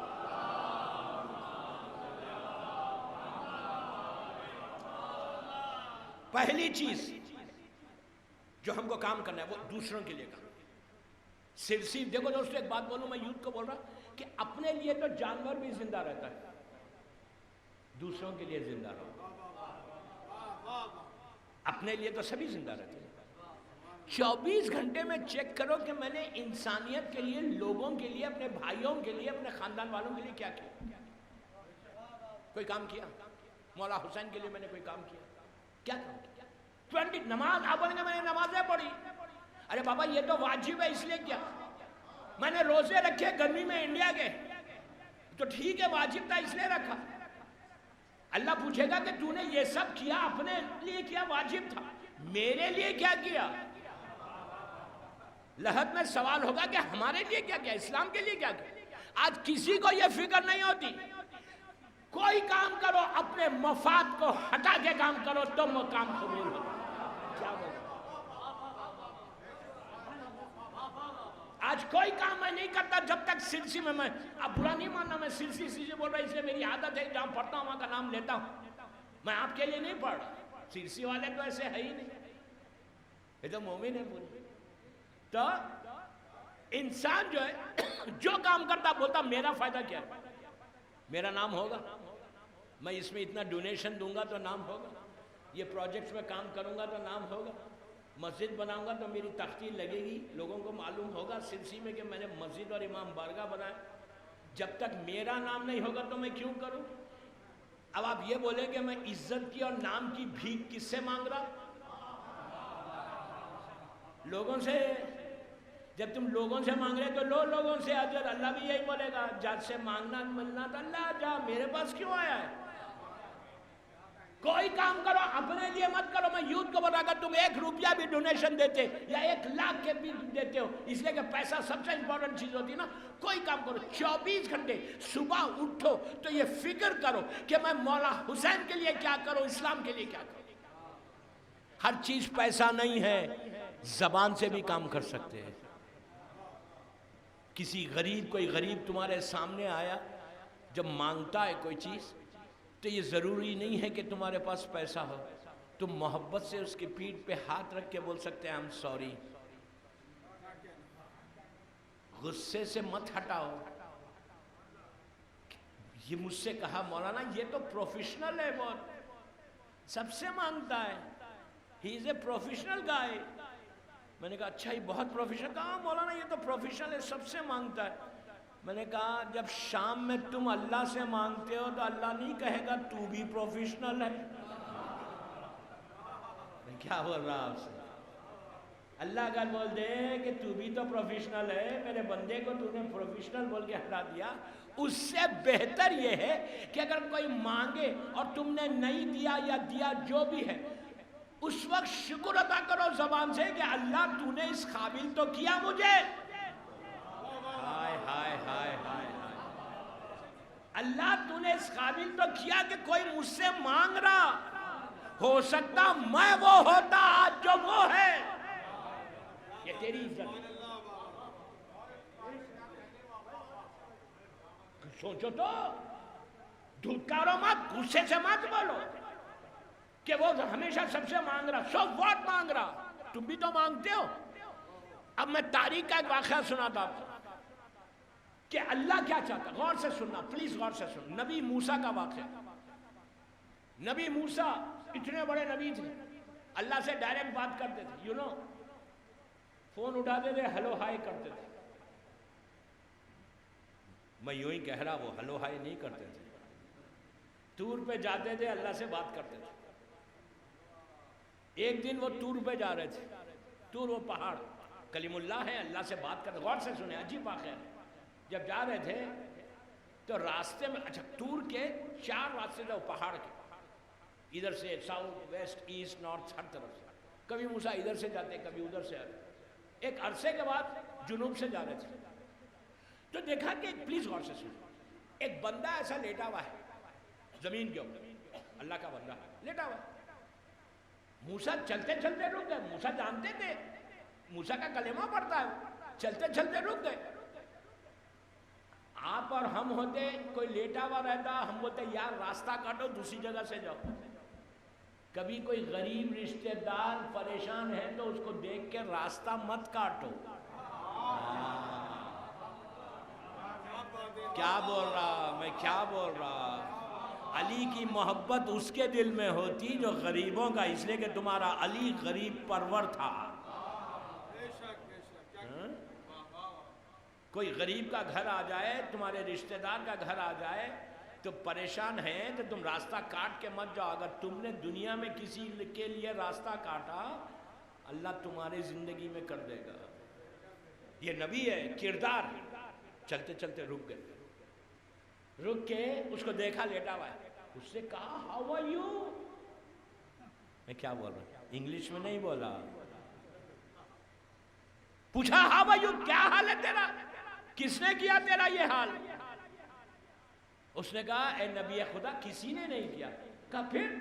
پہلی چیز جو ہم کو کام کرنا ہے وہ دوسروں کے لیے کام۔ صرف دیکھو دوستو، ایک بات بولوں، میں یوتھ کو بول رہا کہ اپنے لیے تو جانور بھی زندہ رہتا ہے، دوسروں کے لیے زندہ رہو۔ اپنے لیے تو سبھی زندہ رہتے ہیں۔ 24 گھنٹے میں چیک کرو کہ میں نے انسانیت کے لیے، لوگوں کے لیے، اپنے بھائیوں کے لیے، اپنے خاندان والوں کے لیے کیا کیا۔ کوئی کام کیا؟ مولا حسین کے لیے میں نے کوئی کام کیا؟ کیا کام کیا؟ 20 نماز، آپ بولیں گے میں نے نمازیں پڑھی، ارے بابا یہ تو واجب ہے اس لیے کیا۔ میں نے روزے رکھے گرمی میں انڈیا کے، تو ٹھیک ہے واجب تھا اس لیے رکھا۔ اللہ پوچھے گا کہ تو نے یہ سب کیا اپنے لیے کیا، واجب تھا، میرے لیے کیا کیا؟ لحد میں سوال ہوگا کہ ہمارے لیے کیا کیا، اسلام کے لیے کیا کیا۔ آج کسی کو یہ فکر نہیں ہوتی۔ کوئی کام کرو اپنے مفاد کو ہٹا کے کام کرو تو وہ کام قبول ہو۔ کیا بولتا؟ آج کوئی کام میں نہیں کرتا جب تک سلسی میں اب برا نہیں ماننا، میں سلسی بول رہا، اس لیے میری عادت ہے جہاں پڑھتا ہوں وہاں کا نام لیتا ہوں۔ میں آپ کے لیے نہیں پڑھ رہا، سلسی والے تو ایسے ہے ہی نہیں، یہ تو مومن ہے پورے۔ تو انسان جو ہے جو کام کرتا بولتا میرا فائدہ کیا ہے، میرا نام ہوگا، میں اس میں اتنا ڈونیشن دوں گا تو نام ہوگا، یہ پروجیکٹس میں کام کروں گا تو نام ہوگا، مسجد بناؤں گا تو میری تختی لگے گی، لوگوں کو معلوم ہوگا سلسی میں کہ میں نے مسجد اور امام بارگاہ بنایا۔ جب تک میرا نام نہیں ہوگا تو میں کیوں کروں؟ اب آپ یہ بولیں کہ میں عزت کی اور نام کی بھیک کس سے مانگ رہا؟ لوگوں سے جب تم لوگوں سے مانگ رہے تو لو لوگوں سے اجر. اللہ بھی یہی بولے گا جج سے مانگنا ملنا تو اللہ جا میرے پاس کیوں آیا ہے. کوئی کام کرو اپنے لیے مت کرو. میں یوتھ کو بتا کر تم 1 روپیہ بھی ڈونیشن دیتے یا 1 لاکھ کے بھی دیتے ہو اس لیے کہ پیسہ سب سے امپورٹنٹ چیز ہوتی ہے نا. کوئی کام کرو 24 گھنٹے صبح اٹھو تو یہ فکر کرو کہ میں مولا حسین کے لیے کیا کروں, اسلام کے لیے کیا کروں. ہر چیز پیسہ نہیں ہے, زبان سے بھی کام کر سکتے ہیں. کسی غریب کوئی غریب تمہارے سامنے آیا جب مانگتا ہے کوئی چیز تو یہ ضروری نہیں ہے کہ تمہارے پاس پیسہ ہو. تم محبت سے اس کی پیٹھ پہ ہاتھ رکھ کے بول سکتے ہیں I'm sorry. غصے سے مت ہٹاؤ. یہ مجھ سے کہا مولانا یہ تو پروفیشنل ہے, بہت سب سے مانگتا ہے, ہی از اے پروفیشنل گائے. میں نے کہا اچھا یہ بہت پروفیشنل. کہا مولانا یہ تو پروفیشنل ہے, سب سے مانگتا ہے. میں نے کہا جب شام میں تم اللہ سے مانگتے ہو تو اللہ نہیں کہے گا تو بھی پروفیشنل ہے. میں کیا بول رہا آپ سے. اللہ اگر بول دے کہ تو بھی تو پروفیشنل ہے, میرے بندے کو تو نے پروفیشنل بول کے ہٹا دیا, اس سے بہتر یہ ہے کہ اگر کوئی مانگے اور تم نے نہیں دیا یا دیا جو بھی ہے اس وقت شکر ادا کرو زبان سے کہ اللہ تو نے اس قابل تو کیا مجھے. ہائے ہائے ہائے ہائے اللہ تو نے اس قابل تو کیا کہ کوئی مجھ سے مانگ رہا, ہو سکتا میں وہ ہوتا آج جو وہ ہے. یہ تیری عزت. سوچو تو دھتکارو مت, غصے سے مت بولو کہ وہ ہمیشہ سب سے مانگ رہا. سو واٹ مانگ رہا, تم بھی تو مانگتے ہو. اب میں تاریخ کا ایک واقعہ سناتا آپ کو کہ اللہ کیا چاہتا. غور سے سننا پلیز, غور سے سننا. نبی موسیٰ کا واقعہ. نبی موسیٰ اتنے بڑے نبی تھے, اللہ سے ڈائریکٹ بات کرتے تھے. یو نو فون اٹھاتے تھے, ہلو ہائی کرتے تھے. میں یوں ہی کہہ رہا, وہ ہلو ہائی نہیں کرتے تھے. تور پہ جاتے تھے, اللہ سے بات کرتے تھے. ایک دن وہ تور پہ جا رہے تھے. تور وہ پہاڑ کلیم اللہ ہے, اللہ سے بات کرتے. غور سے سنیں, عجیب واقعہ ہے. جب جا رہے تھے تو راستے میں, اچھا تور کے 4 راستے تھے پہاڑ کے, ادھر سے ساؤتھ ویسٹ ایسٹ نارتھ ہر طرف سے. کبھی موسیٰ ادھر سے جاتے کبھی ادھر سے آتے. ایک عرصے کے بعد جنوب سے جا رہے تھے تو دیکھا کہ پلیز غور سے سنیں, ایک بندہ ایسا لیٹا ہوا ہے زمین کے اوپر, اللہ کا بندہ لیٹا ہوا ہے. موسیٰ چلتے چلتے رک گئے. موسیٰ جانتے تھے موسیٰ کا کلمہ پڑھتا ہے, چلتے چلتے رک گئے. آپ اور ہم ہوتے, کوئی لیٹا ہوا رہتا, ہم بولتے یار راستہ کاٹو دوسری جگہ سے جاؤ. کبھی کوئی غریب رشتہ دار پریشان ہے تو اس کو دیکھ کے راستہ مت کاٹو. کیا بول رہا میں, کیا بول رہا. علی کی محبت اس کے دل میں ہوتی جو غریبوں کا, اس لیے کہ تمہارا علی غریب پرور تھا. کوئی غریب کا گھر آ جائے, تمہارے رشتہ دار کا گھر آ جائے تو پریشان ہیں تو تم راستہ کاٹ کے مت جاؤ. اگر تم نے دنیا میں کسی کے لیے راستہ کاٹا اللہ تمہاری زندگی میں کر دے گا. یہ نبی ہے, کردار. چلتے چلتے رک گئے. رک کے اس کو دیکھا لیٹا ہوا ہے. اس سے کہا ہاؤ آر یو. میں کیا بول رہا ہوں, انگلش میں نہیں بولا, پوچھا ہاؤ آر یو, کیا حال ہے تیرا, کس نے کیا تیرا یہ حال. اس نے کہا اے نبی خدا کسی نے نہیں کیا. کہا پھر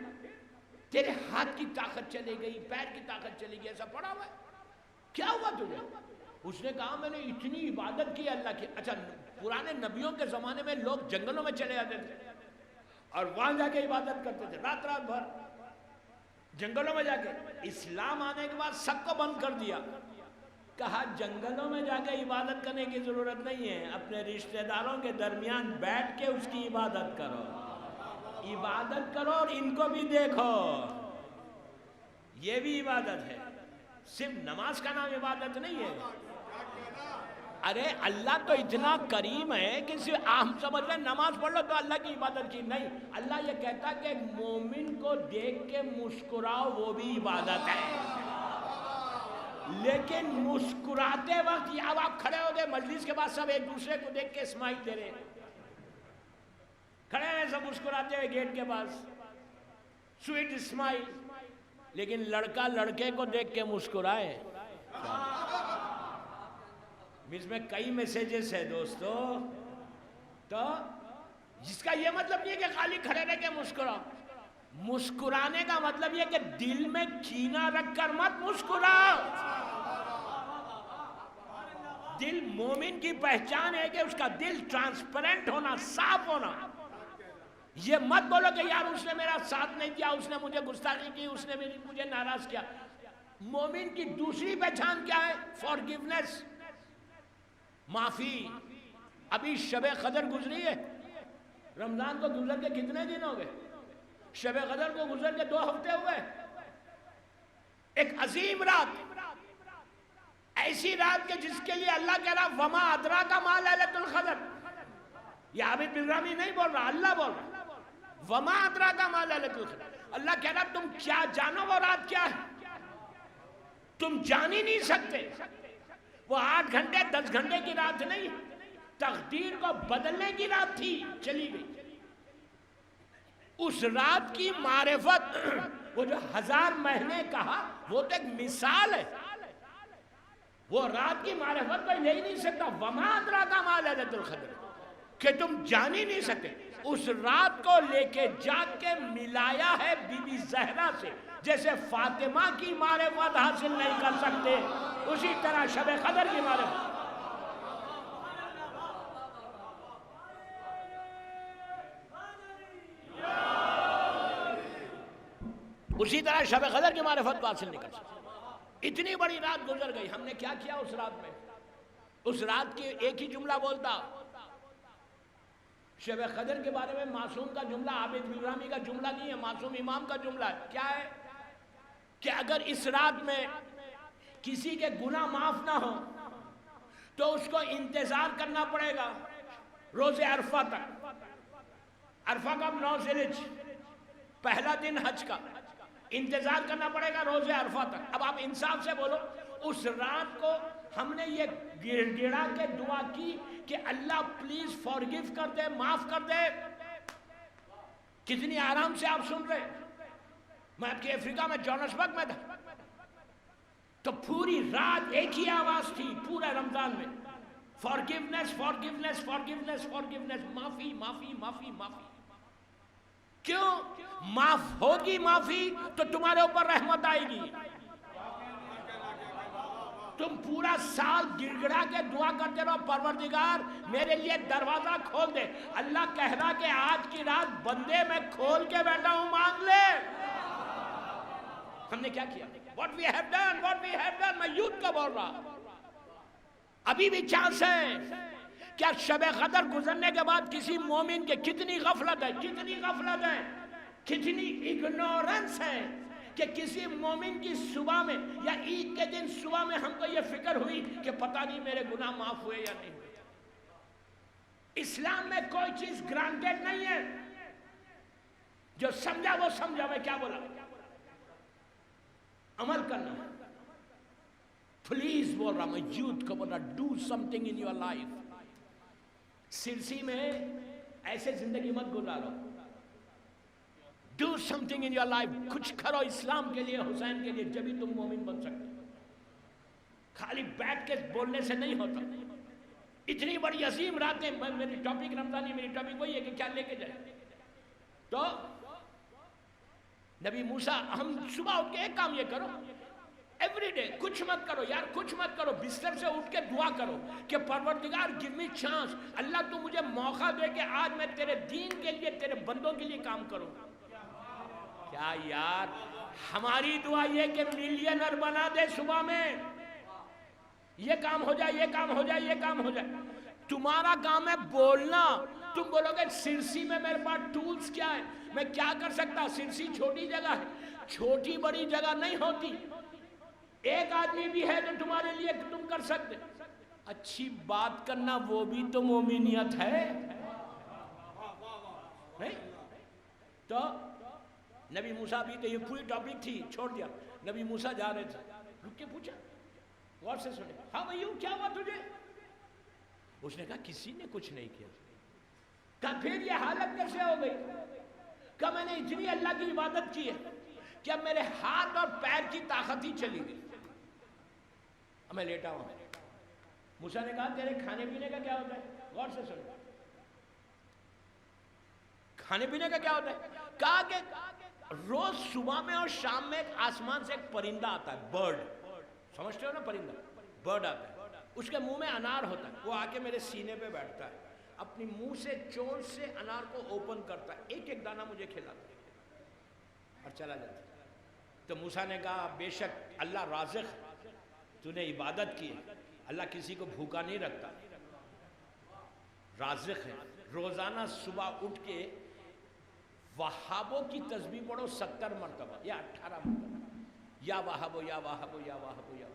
تیرے ہاتھ کی طاقت چلی گئی, پیر کی طاقت چلی گئی, ایسا پڑا ہوا ہے, کیا ہوا تجھے. اس نے کہا میں نے اتنی عبادت کی اللہ کی. اچھا پرانے نبیوں کے زمانے میں لوگ جنگلوں میں چلے جاتے تھے اور وہاں جا کے عبادت کرتے تھے رات رات بھر جنگلوں میں جا کے. اسلام آنے کے بعد سب کو بند کر دیا. کہا جنگلوں میں جا کے عبادت کرنے کی ضرورت نہیں ہے, اپنے رشتہ داروں کے درمیان بیٹھ کے اس کی عبادت کرو. عبادت کرو اور ان کو بھی دیکھو, یہ بھی عبادت ہے. صرف نماز کا نام عبادت نہیں ہے. ارے اللہ تو اتنا کریم ہے کہ صرف ہم سمجھ رہے نماز پڑھ لو تو اللہ کی عبادت کی. نہیں, اللہ یہ کہتا کہ مومن کو دیکھ کے مسکراؤ, وہ بھی عبادت ہے. لیکن مسکراتے وقت اب آپ کھڑے ہو گئے مجلس کے بعد سب ایک دوسرے کو دیکھ کے اسمائل دے رہے ہیں، کھڑے ہیں سب مسکراتے ہوئے گیٹ کے پاس، سویٹ اسمائل، لیکن لڑکا لڑکے کو دیکھ کے مسکرائے۔ اس میں کئی میسیجز ہیں دوستو، تو جس کا یہ مطلب نہیں ہے کہ خالی کھڑے رہ کے مسکراؤ، مسکرانے کا مطلب یہ کہ دل میں کینہ رکھ کر مت مسکراؤ۔ دل مومن کی پہچان ہے کہ اس کا دل ٹرانسپیرنٹ ہونا، صاف ہونا۔ یہ مت بولو کہ یار اس نے میرا ساتھ نہیں دیا، اس نے مجھے گستاخی کی، اس نے مجھے ناراض کیا۔ مومن کی دوسری پہچان کیا ہے؟ فارگیونیس، معافی۔ ابھی شب قدر گزری ہے، رمضان کو گزر کے کتنے دن ہو گئے؟ شب قدر کو گزر کے 2 ہفتے ہوئے۔ ایک عظیم رات، ایسی رات کہ جس کے لیے اللہ کہہ رہا وما ادراک ما لیلۃ القدر۔ یہ عابد بلرامی نہیں بول رہا، اللہ بول رہا، وما ادراک ما لیلۃ القدر۔ اللہ کہہ رہا تم کیا جانو وہ رات کیا ہے، تم جان ہی نہیں سکتے۔ وہ 8 گھنٹے 10 گھنٹے کی رات نہیں، تقدیر کو بدلنے کی رات تھی، چلی گئی۔ اس رات کی معرفت، وہ جو 1000 مہینے کہا وہ تو ایک مثال ہے، وہ رات کی معرفت کوئی لے ہی نہیں سکتا۔ وما ادراک ما لیلۃ القدر، کہ تم جان ہی نہیں سکتے۔ اس رات کو لے کے جا کے ملایا ہے بی بی زہرا سے، جیسے فاطمہ کی معرفت حاصل نہیں کر سکتے، اسی طرح شب قدر کی معرفت۔ اسی طرح شب قدر کی معرفت کو حاصل نہیں کر سکتے۔ اتنی بڑی رات گزر گئی، ہم نے کیا کیا اس رات میں؟ اس رات کی ایک ہی جملہ بولتا، شب قدر کے بارے میں معصوم کا جملہ، عابد بلرامی کا جملہ نہیں ہے، معصوم امام کا جملہ ہے۔ کیا ہے کہ اگر اس رات میں کسی کے گناہ معاف نہ ہو تو اس کو انتظار کرنا پڑے گا روز عرفہ تک۔ عرفہ کا 9 ذی الحجہ، پہلا دن حج کا، انتظار کرنا پڑے گا روز عرفہ تک۔ اب آپ انصاف سے بولو، اس رات کو ہم نے یہ گڑ گڑا کے دعا کی کہ اللہ پلیز فارگیو کر دے، معاف کر دے، کتنی آرام سے آپ سن رہے۔ میں آپ کے افریقہ میں جونسبرگ میں تھا، تو پوری رات ایک ہی آواز تھی پورے رمضان میں، فارگیونیس فارگیونیس فارگیونیس فارگیونیس، معافی معافی معافی معافی۔ کیوں؟ معاف ہوگی معافی تو تمہارے اوپر رحمت آئے گی۔ تم پورا سال گڑ گڑا کے دعا کرتے رہو، پروردگار میرے لیے دروازہ کھول دے۔ اللہ کہہ رہا کہ آج کی رات بندے میں کھول کے بیٹھا ہوں، مانگ لے۔ ہم نے کیا کیا؟ What we have done, what we have done۔ میں یوتھ کا بول رہا، ابھی بھی چانس ہے۔ کیا شب قدر گزرنے کے بعد کسی مومن کے کتنی غفلت ہے، کتنی غفلت ہے، کتنی اگنورنس ہے کہ کسی مومن کی صبح میں یا عید کے دن صبح میں ہم کو یہ فکر ہوئی کہ پتہ نہیں میرے گناہ معاف ہوئے یا نہیں ہوئے۔ اسلام میں کوئی چیز گرانٹیڈ نہیں ہے، جو سمجھا وہ سمجھا۔ میں کیا بولا؟ عمل کرنا۔ پلیز بول رہا میں یوتھ کو بول رہا، do something in your life. سرسی میں ایسے زندگی مت گزارو، do something in your life. کچھ کرو اسلام کے لیے، حسین کے لیے، جبھی تم مومن بن سکتے۔ خالی بیٹھ کے بولنے سے نہیں ہوتا۔ اتنی بڑی عظیم راتیں، میری ٹاپک رمضانی، میری ٹاپک وہی ہے کہ کیا لے کے جائے۔ تو نبی موسیٰ، ہم صبح اٹھ کے ایک کام یہ کرو، ایوری ڈے کچھ مت کرو یار، کچھ مت کرو، بستر سے اٹھ کے دعا کرو کہ پروردگار گیو می چانس، اللہ تو مجھے موقع دے کہ آج میں تیرے دین کے لیے، تیرے بندوں کے لیے کام کروں۔ کیا یار، ہماری دعا یہ کہ ملینر بنا دے صبح میں، یہ کام ہو جائے، یہ کام ہو جائے، یہ کام ہو جائے۔ تمہارا کام ہے بولنا۔ تم بولو گے سرسی میں میرے پاس ٹولز کیا ہے، میں کیا کر سکتا؟ سرسی چھوٹی جگہ ہے، چھوٹی بڑی جگہ نہیں ہوتی۔ ایک آدمی بھی ہے جو تمہارے لیے تم کر سکتے۔ اچھی بات کرنا وہ بھی تو مومنیت ہے، نہیں؟ تو نبی موسیٰ بھی تو یہ پوری ٹاپک تھی، چھوڑ دیا۔ نبی موسیٰ جا رہے تھے، رک کے پوچھا غور سے سنیں. ہاں بھائیو کیا ہوا تجھے؟ اس نے کہا کسی نے کچھ نہیں کیا. کہا پھر یہ حالت کیسے ہو گئی؟ کہا میں نے اتنی اللہ کی عبادت کی ہے کہ اب میرے ہاتھ اور پیر کی طاقت ہی چلی گئی، اب میں لیٹا ہوں. موسیٰ نے کہا تیرے کھانے پینے کا کیا ہوتا ہے؟ غور سے سنو، کھانے پینے کا کیا ہوتا ہے؟ کہا کہ روز صبح میں اور شام میں آسمان سے ایک پرندہ آتا ہے، برڈ، سمجھتے ہو نا پرندہ؟ برڈ آتا ہے، اس کے منہ میں انار ہوتا ہے، وہ آ کے میرے سینے پہ بیٹھتا ہے، اپنی منہ سے چونچ سے انار کو اوپن کرتا ہے، ایک ایک دانہ مجھے کھلاتا ہے اور چلا جاتا ہے. تو موسیٰ نے کہا بے شک اللہ رازق، تو نے عبادت کی، اللہ کسی کو بھوکا نہیں رکھتا، رازق ہے. روزانہ صبح اٹھ کے وہابوں کی تسبیح پڑھو 70 مرتبہ یا 18 مرتبہ، یا وہابو یا وہابو یا وہابو یا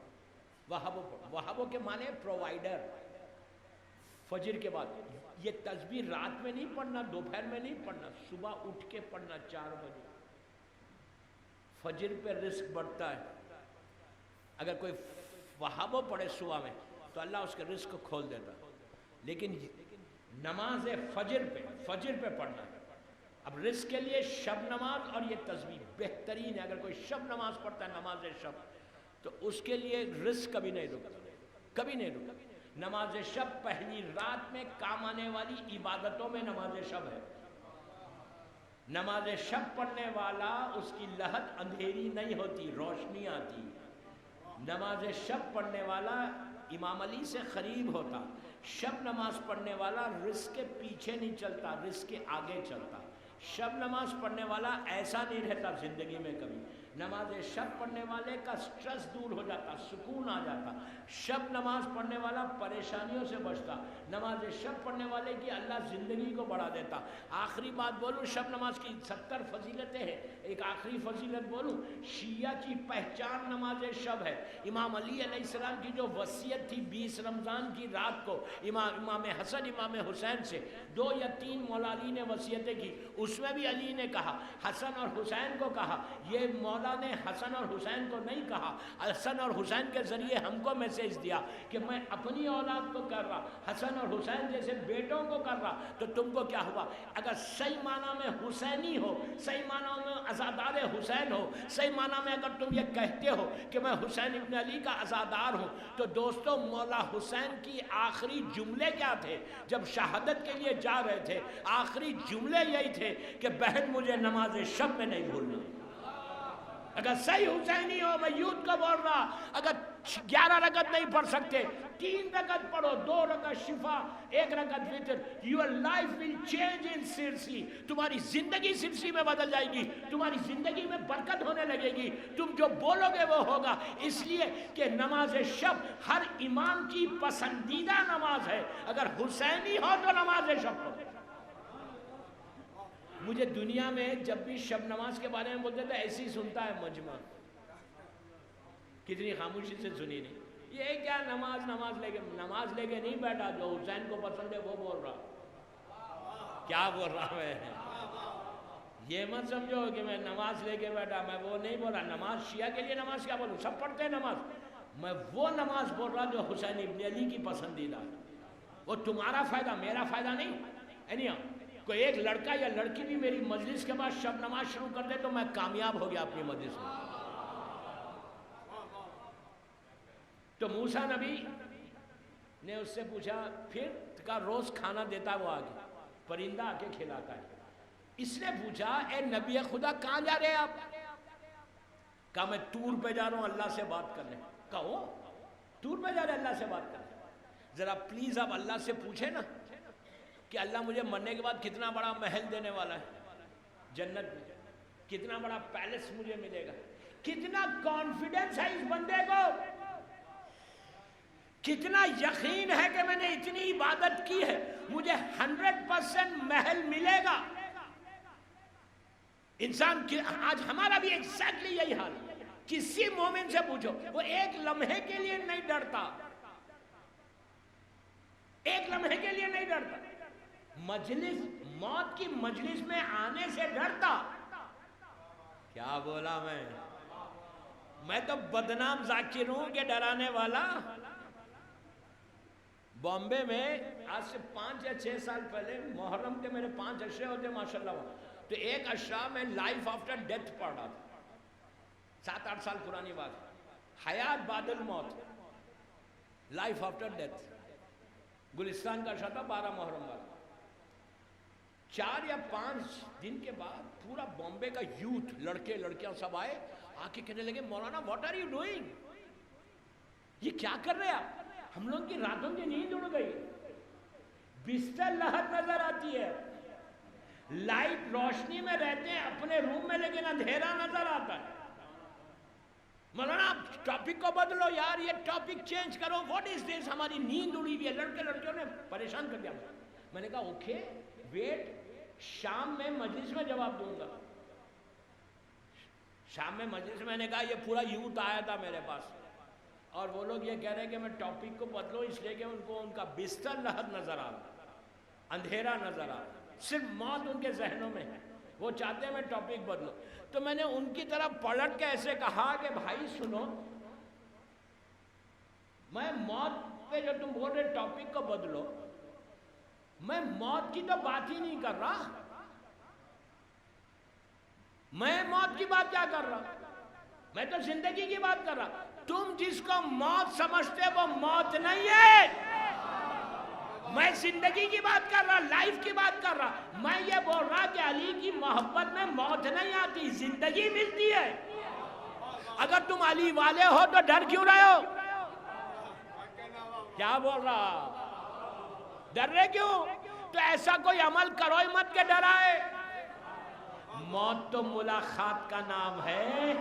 وہابو پڑھو. وہابو کے معنی پرووائیڈر. فجر کے بعد یہ تسبیح رات میں نہیں پڑھنا، دوپہر میں نہیں پڑھنا، صبح اٹھ کے پڑھنا 4 بجے. فجر پہ رزق بڑھتا ہے. اگر کوئی وہابو پڑھے صبح میں تو اللہ اس کے رزق کو کھول دیتا ہے. لیکن نماز فجر پہ پڑھنا ہے. اب رزق کے لیے شب نماز اور یہ تسبیح بہترین ہے. اگر کوئی شب نماز پڑھتا ہے، نماز شب، تو اس کے لیے رزق کبھی نہیں رکتا، کبھی نہیں رکتا. نماز شب پہلی رات میں کام آنے والی عبادتوں میں نماز شب ہے. نماز شب پڑھنے والا اس کی لہت اندھیری نہیں ہوتی، روشنی آتی. نماز شب پڑھنے والا امام علی سے قریب ہوتا. شب نماز پڑھنے والا رزق کے پیچھے نہیں چلتا، رزق کے آگے چلتا. شب نماز پڑھنے والا ایسا نہیں رہتا زندگی میں کبھی. نماز شب پڑھنے والے کا سٹریس دور ہو جاتا، سکون آ جاتا. شب نماز پڑھنے والا پریشانیوں سے بچتا. نماز شب پڑھنے والے کی اللہ زندگی کو بڑھا دیتا. آخری بات بولوں، شب نماز کی 70 فضیلتیں ہیں. ایک آخری فضیلت بولوں، شیعہ کی پہچان نماز شب ہے. امام علی علیہ السلام کی جو وصیت تھی 20 رمضان کی رات کو امام حسن امام حسین سے 2 یا 3 مولا علی نے وصیتیں کی، اس میں بھی علی نے کہا، حسن اور حسین کو کہا. یہ مولا نے حسن اور حسین کو نہیں کہا، حسن اور حسین کے ذریعے ہم کو میسیج دیا کہ میں اپنی اولاد کو کر رہا، حسن اور حسین جیسے بیٹوں کو کر رہا، تو تم کو کیا ہوا؟ اگر صحیح معنی میں حسینی ہو، صحیح معنی میں عزادار حسین ہو، صحیح معنی میں اگر تم یہ کہتے ہو کہ میں حسین ابن علی کا عزادار ہوں، تو دوستو مولا حسین کی آخری جملے کیا تھے جب شہادت کے لیے جا رہے تھے؟ آخری جملے یہی تھے کہ بہن مجھے نماز شب میں نہیں بھولنا. اگر صحیح حسینی ہو، میں یوتھ کو بول رہا، اگر 11 رکعت نہیں پڑھ سکتے 3 رکعت پڑھو، 2 رکعت شفا، 1 رکعت وتر. Your life will change in سرسی. تمہاری زندگی سرسی میں بدل جائے گی، تمہاری زندگی میں برکت ہونے لگے گی. تم جو بولو گے وہ ہوگا. اس لیے کہ نماز شب ہر امام کی پسندیدہ نماز ہے. اگر حسینی ہو تو نماز شب ہو. مجھے دنیا میں جب بھی شب نماز کے بارے میں بولتے تھے ایسی سنتا ہے مجمع، کتنی خاموشی سے سنی نہیں. یہ کیا نماز لے کے نہیں بیٹھا. جو حسین کو پسند ہے وہ بول رہا. کیا بول رہا میں؟ یہ مت سمجھو کہ میں نماز لے کے بیٹھا، میں وہ نہیں بول رہا. نماز شیعہ کے لیے نماز کیا بولوں، سب پڑھتے ہیں نماز. میں وہ نماز بول رہا جو حسین ابن علی کی پسندیدہ. وہ تمہارا فائدہ، میرا فائدہ نہیں. کوئی ایک لڑکا یا لڑکی بھی میری مجلس کے بعد شب نماز شروع کر دے تو میں کامیاب ہو گیا اپنی مجلس میں. تو موسیٰ نبی نے اس سے پوچھا، پھر کہا روز کھانا دیتا ہے وہ آگے، پرندہ آ کے کھلاتا ہے. اس نے پوچھا اے نبی خدا کہاں جا رہے ہیں آپ؟ کہا میں طور پہ جا رہا ہوں اللہ سے بات کرنے. کہو طور پہ جا رہے اللہ سے بات کرنے؟ ذرا پلیز آپ اللہ سے پوچھیں نا کہ اللہ مجھے مرنے کے بعد کتنا بڑا محل دینے والا ہے جنت میں، کتنا بڑا پیلس مجھے ملے گا. کتنا کانفیڈنس ہے اس بندے کو، کتنا یقین ہے کہ میں نے اتنی عبادت کی ہے مجھے 100% محل ملے گا. انسان کی آج ہمارا بھی ایگزیکٹلی یہی حال ہے. کسی مومن سے پوچھو وہ ایک لمحے کے لیے نہیں ڈرتا، ایک لمحے کے لیے نہیں ڈرتا. مجلس موت کی مجلس میں آنے سے ڈرتا. کیا بولا میں؟ میں تو بدنام ذاکر ہوں کہ ڈرانے والا. بامبے میں آج سے 5 یا 6 سال پہلے محرم کے میرے 5 عشرے ہوتے ماشاءاللہ, تو ایک عشرہ میں لائف آفٹر ڈیتھ پڑھ رہا تھا. 7-8 سال پرانی بات, حیات بعد الموت, لائف آفٹر ڈیتھ. گلستان کا عشرہ تھا 12 محرم والا. 4 یا 5 دن کے بعد پورا بامبے کا یوتھ, لڑکے لڑکیاں سب آئے, آ کے کہنے لگے مولانا واٹ آر یو ڈوئنگ, یہ کیا کر رہے آپ؟ ہم لوگ کی راتوں کی نیند اڑ گئی, بستر لہر نظر آتی ہے, لائٹ روشنی میں رہتے ہیں اپنے روم میں لیکن اندھیرا نظر آتا ہے. مولانا ٹاپک کو بدلو یار, یہ ٹاپک چینج کرو, واٹ از دس, ہماری نیند اڑی ہوئی ہے. لڑکے لڑکیوں نے پریشان کر دیا. میں نے کہا اوکے ویٹ, شام میں مجلس میں جواب دوں گا. شام میں مجلس میں نے کہا یہ پورا یوتھ آیا تھا میرے پاس, اور وہ لوگ یہ کہہ رہے ہیں کہ میں ٹاپک کو بدلوں اس لیے کہ ان کو ان کا بستر لہر نظر آ رہا, اندھیرا نظر آ رہا, صرف موت ان کے ذہنوں میں ہے, وہ چاہتے ہیں میں ٹاپک بدلوں. تو میں نے ان کی طرف پلٹ کے ایسے کہا کہ بھائی سنو, میں موت پہ جو تم بول رہے ٹاپک کو بدلو, میں موت کی تو بات ہی نہیں کر رہا. میں موت کی بات کیا کر رہا, میں تو زندگی کی بات کر رہا. تم جس کو موت سمجھتے وہ موت نہیں ہے. میں زندگی کی بات کر رہا, لائف کی بات کر رہا. میں یہ بول رہا کہ علی کی محبت میں موت نہیں آتی, زندگی ملتی ہے. اگر تم علی والے ہو تو ڈر کیوں رہے ہو؟ کیا بول رہا, ڈر رہے کیوں؟ تو ایسا کوئی عمل کرو ہی مت کہ ڈرائے. موت تو ملاقات کا نام ہے.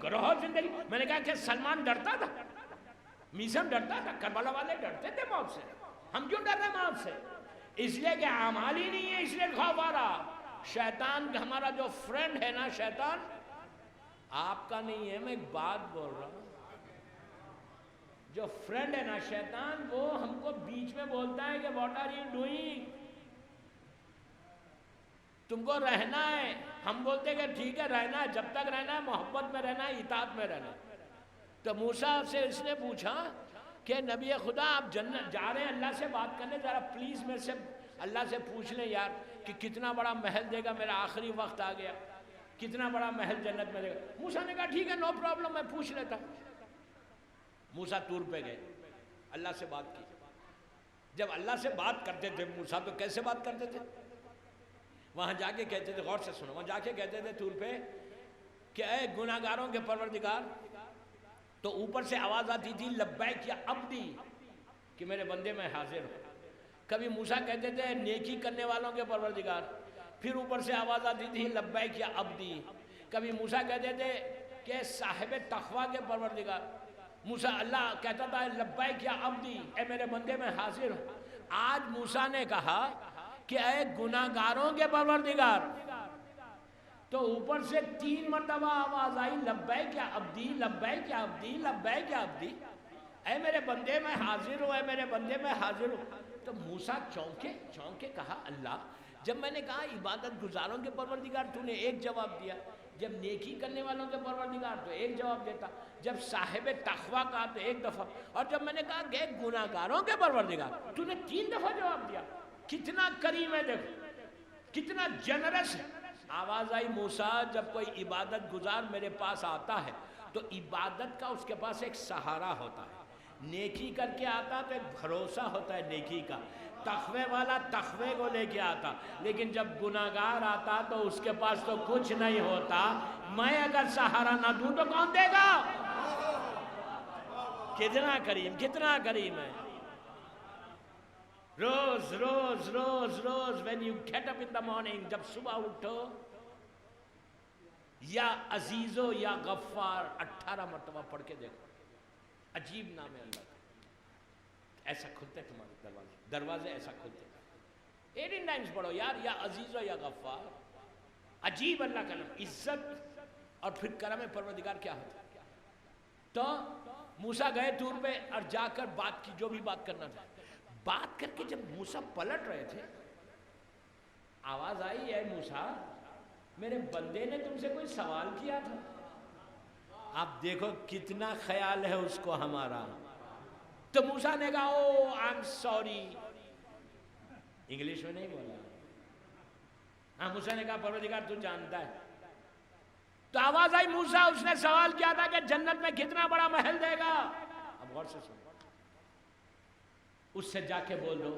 کرو زندگی. میں نے کہا کہ سلمان ڈرتا تھا, میزم ڈرتا تھا, کربلا والے ڈرتے تھے موت سے, ہم کیوں ڈر رہے موت سے؟ اس لیے کہ اعمال ہی نہیں ہے, اس لیے خوف آ رہا. شیطان ہمارا جو فرینڈ ہے نا, شیطان آپ کا نہیں ہے, میں ایک بات بول رہا ہوں. جو فرینڈ ہے نا شیطان, وہ ہم کو بیچ میں بولتا ہے کہ واٹ آر یو ڈوئنگ, تم کو رہنا ہے. ہم بولتے کہ ٹھیک ہے رہنا ہے, جب تک رہنا ہے محبت میں رہنا ہے, اطاعت میں رہنا ہے. تو موسیٰ سے اس نے پوچھا کہ نبی خدا آپ جنت جا رہے ہیں اللہ سے بات کرنے, ذرا پلیز میرے سے اللہ سے پوچھ لیں یار کہ کتنا بڑا محل دے گا, میرا آخری وقت آ گیا, کتنا بڑا محل جنت میں دے گا. موسیٰ نے کہا ٹھیک ہے نو پرابلم, میں پوچھ لیتا ہوں. موسیٰ طور پہ گئے, اللہ سے بات کی. جب اللہ سے بات کرتے تھے موسیٰ تو کیسے بات کرتے تھے؟ وہاں جا کے کہتے تھے, غور سے سنو, وہاں جا کے کہتے تھے طور پہ کہ اے گناہگاروں کے پروردگار, تو اوپر سے آواز آتی تھی لبیک یا عبدی, کہ میرے بندے میں حاضر ہوں. کبھی موسیٰ کہتے تھے نیکی کرنے والوں کے پروردگار, پھر اوپر سے آواز آتی تھی لبیک یا عبدی. کبھی موسیٰ کہتے تھے کہ صاحب تقویٰ کے پروردگار. موسیٰ اللہ کہتا تھا لبیک یا عبدی, اے میرے بندے میں حاضر ہوں. آج موسیٰ نے کہا کہ اے گناہگاروں کے پروردگار, تو اوپر سے 3 مرتبہ آواز آئی لبیک یا عبدی, لبیک یا عبدی, لبیک یا عبدی, اے میرے بندے میں حاضر ہوں, اے میرے بندے میں حاضر ہوں. تو موسیٰ چونکے کہا اللہ, جب میں نے کہا عبادت گزاروں کے پروردگار تو نے ایک جواب دیا, جب نیکی کرنے والوں کے پروردگار تو ایک جواب دیتا, جب صاحب تقویٰ کہا تو ایک دفعہ, اور جب میں نے کہا کہ گناہگاروں کے پروردگار تو نے 3 دفعہ جواب دیا. کتنا کریم ہے, دیکھو کتنا جنرس ہے. آواز آئی موسیٰ جب کوئی عبادت گزار میرے پاس آتا ہے تو عبادت کا اس کے پاس ایک سہارا ہوتا ہے, نیکی کر کے آتا تو ایک بھروسہ ہوتا ہے نیکی کا, تقوی والا تقوی کو لے کے آتا. لیکن جب گناہگار آتا تو اس کے پاس تو کچھ نہیں ہوتا. میں اگر سہارا نہ دوں تو کون دے گا؟ کتنا کریم, کتنا کریم ہے. روز روز روز روز when you get up in the morning, جب صبح اٹھو, یا عزیزو یا غفار 18 مرتبہ پڑھ کے دیکھو, عجیب نام ہے اللہ کا. ایسا کھلتے تمہارے دروازے ایسا کھلتے. 18 ٹائمز پڑھو یار, یا عزیزو یا غفار. عجیب اللہ کا نام, عزت اور پھر کرم پروردگار کیا ہوتا ہے. تو موسیٰ گئے طور پہ اور جا کر بات کی, جو بھی بات کرنا تھا. بات کر کے جب موسیٰ پلٹ رہے تھے, آواز آئی اے موسیٰ, میرے بندے نے تم سے کوئی سوال کیا تھا؟ آپ دیکھو کتنا خیال ہے اس کو ہمارا. تو موسیٰ نے کہا او آئی ایم سوری، انگلش میں نہیں بولا. ہاں موسیٰ نے کہا پروردگار تو جانتا ہے. تو آواز آئی موسیٰ، اس نے سوال کیا تھا کہ جنت میں کتنا بڑا محل دے گا. اب غور سے سنو، اس سے جا کے بول دو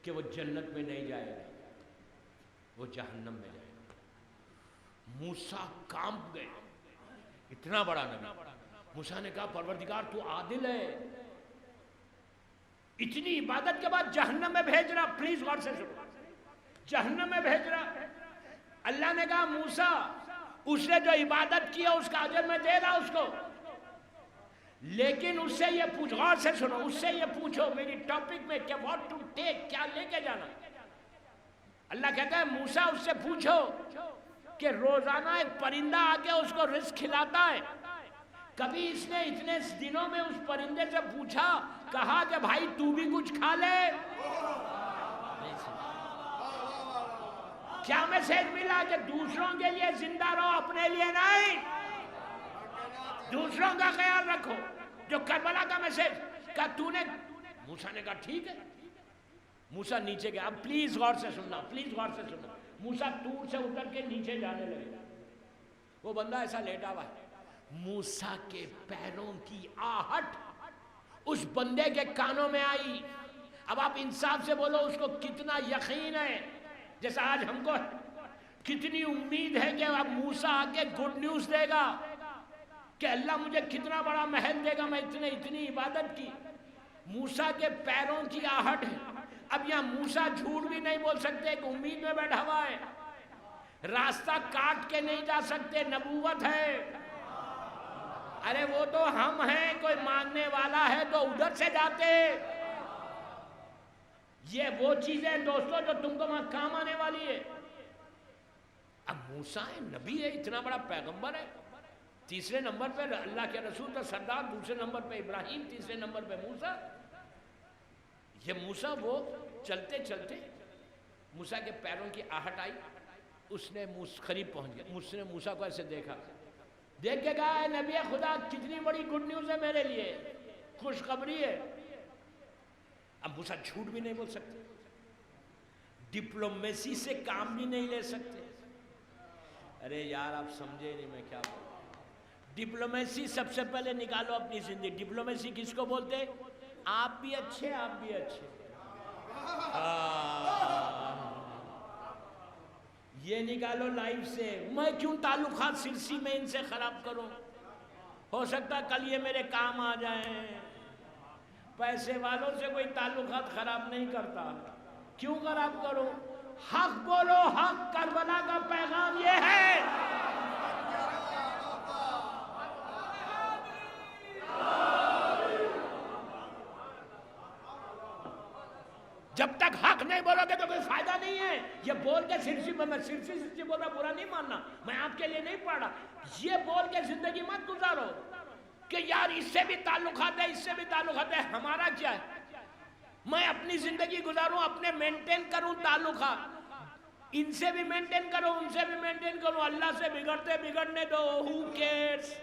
کہ وہ جنت میں نہیں جائے گا، وہ جہنم میں جائے گا. موسیٰ کانپ گئے، اتنا بڑا نبی. موسیٰ نے کہا پروردگار تو عادل ہے، اتنی عبادت کے بعد جہنم میں بھیج رہا. پلیز غور سے سنو، جہنم میں بھیج رہا. اللہ نے کہا موسیٰ اس نے جو عبادت کیا اس کا اجر میں دے رہا اس کو، لیکن اس سے یہ پوچھ، غور سے سنو، اس سے یہ پوچھو میری ٹاپک میں کہ واٹ ٹو ٹیک، کیا لے کے جانا. اللہ کہتا ہے موسیٰ اس سے پوچھو کہ روزانہ ایک پرندہ آ کے اس کو رزق کھلاتا ہے، کبھی اس نے اتنے دنوں میں اس پرندے سے پوچھا، کہا کہ بھائی تو بھی کچھ کھا لے؟ کیا میسج ملا کہ دوسروں کے لیے زندہ رہو، اپنے لیے نہیں، دوسروں کا خیال رکھو. جو کربلا کا میسج کہا تو نے. موسیٰ نے کہا ٹھیک ہے. موسیٰ نیچے گیا. اب پلیز غور سے سننا، پلیز غور سے سننا. موسیٰ طور سے اتر کے نیچے جانے لگے. وہ بندہ ایسا لیٹا ہوا ہے، موسیٰ کے پیروں کی آہٹ اس بندے کے کانوں میں آئی. اب آپ انصاف سے بولو اس کو کتنا یقین ہے، جیسا آج ہم کو کتنی امید ہے کہ اب موسیٰ آ کے گڈ نیوز دے گا کہ اللہ مجھے کتنا بڑا محل دے گا، میں اتنی عبادت کی. موسیٰ کے پیروں کی آہٹ ہے. اب یہاں موسیٰ جھوٹ بھی نہیں بول سکتے کہ امید میں بیٹھا ہوا ہے، راستہ کاٹ کے نہیں جا سکتے، نبوت ہے. ارے وہ تو ہم ہیں، کوئی مانگنے والا ہے تو ادھر سے جاتے. یہ وہ چیزیں دوستوں جو تم کو وہاں کام آنے والی ہے. اب موسیٰ ہے، نبی ہے، اتنا بڑا پیغمبر ہے. تیسرے نمبر پہ اللہ کے رسول کا سردار، دوسرے نمبر پہ ابراہیم، تیسرے نمبر پہ موسیٰ. یہ موسیٰ وہ چلتے چلتے موسیٰ کے پیروں کی آہٹ آئی، اس نے قریب پہنچ گیا. اس نے موسیٰ کو ایسے دیکھا، دیکھ کے کہا اے نبی خدا کتنی بڑی گڈ نیوز ہے میرے لیے، خوشخبری ہے. اب موسیٰ جھوٹ بھی نہیں بول سکتے، ڈپلومیسی سے کام بھی نہیں لے سکتے. ارے یار آپ سمجھے نہیں میں کیا بولوں. ڈپلومیسی سب سے پہلے نکالو اپنی زندگی. ڈپلومیسی کس کو بولتے؟ آپ بھی اچھے، آپ بھی اچھے. یہ نکالو لائف سے. میں کیوں تعلقات سرسی میں ان سے خراب کروں؟ ہو سکتا کل یہ میرے کام آ جائیں. پیسے والوں سے کوئی تعلقات خراب نہیں کرتا، کیوں خراب کرو؟ حق بولو. حق کربلا کا پیغام یہ ہے. جب تک حق نہیں بولو گے تو کوئی فائدہ نہیں ہے. یہ بول کے سرسی میں سرسی بول رہا، برا نہیں ماننا، میں آپ کے لیے نہیں پڑھ رہا. یہ بول کے زندگی مت گزارو کہ یار اس سے بھی تعلقات ہے، اس سے بھی تعلقات ہے. ہمارا کیا ہے؟ میں اپنی زندگی گزاروں، اپنے مینٹین کروں تعلقات. ان سے بھی مینٹین کرو، ان سے بھی مینٹین کرو. اللہ سے بگڑتے بگڑنے دو. who cares؟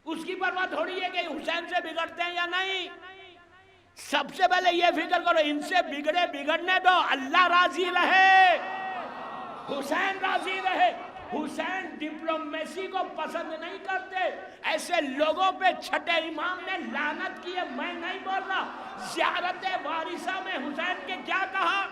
اس کی پرواہ تھوڑی ہے کہ حسین سے بگڑتے ہیں یا نہیں. سب سے پہلے یہ فکر کرو ان سے بگڑنے دو، اللہ راضی رہے، حسین راضی رہے. حسین ڈپلومیسی کو پسند نہیں کرتے. ایسے لوگوں پہ چھٹے امام نے لعنت کی ہے. میں نہیں بول رہا. زیارت وارثہ میں حسین کے کیا کہا،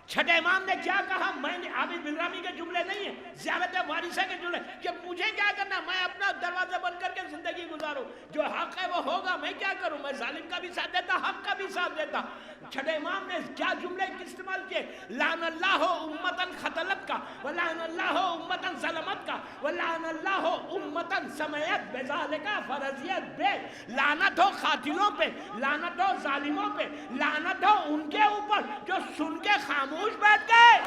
چھٹے امام نے کیا کہا، میں نے عابد بلرامی کے جملے نہیں ہیں، زیارت وارثہ کے جملے کہ مجھے کیا کرنا، میں اپنا دروازہ بند کر کے زندگی گزاروں، جو حق ہے وہ ہوگا، میں کیا کروں، میں ظالم کا بھی ساتھ دیتا، حق کا بھی ساتھ دیتا. چھٹے امام نے کیا جملے استعمال کیے، لعن اللہ امتن خطلت کا، ولعن اللہ امتن ظلمت کا، ولعن اللہ امتن سمیت بذالک فرضیت بے. لعنت ہو قاتلوں پہ، لعنت ہو ظالموں پہ، لعنت ہو ان کے اوپر جو سن کے خاموش بیٹھ گئے.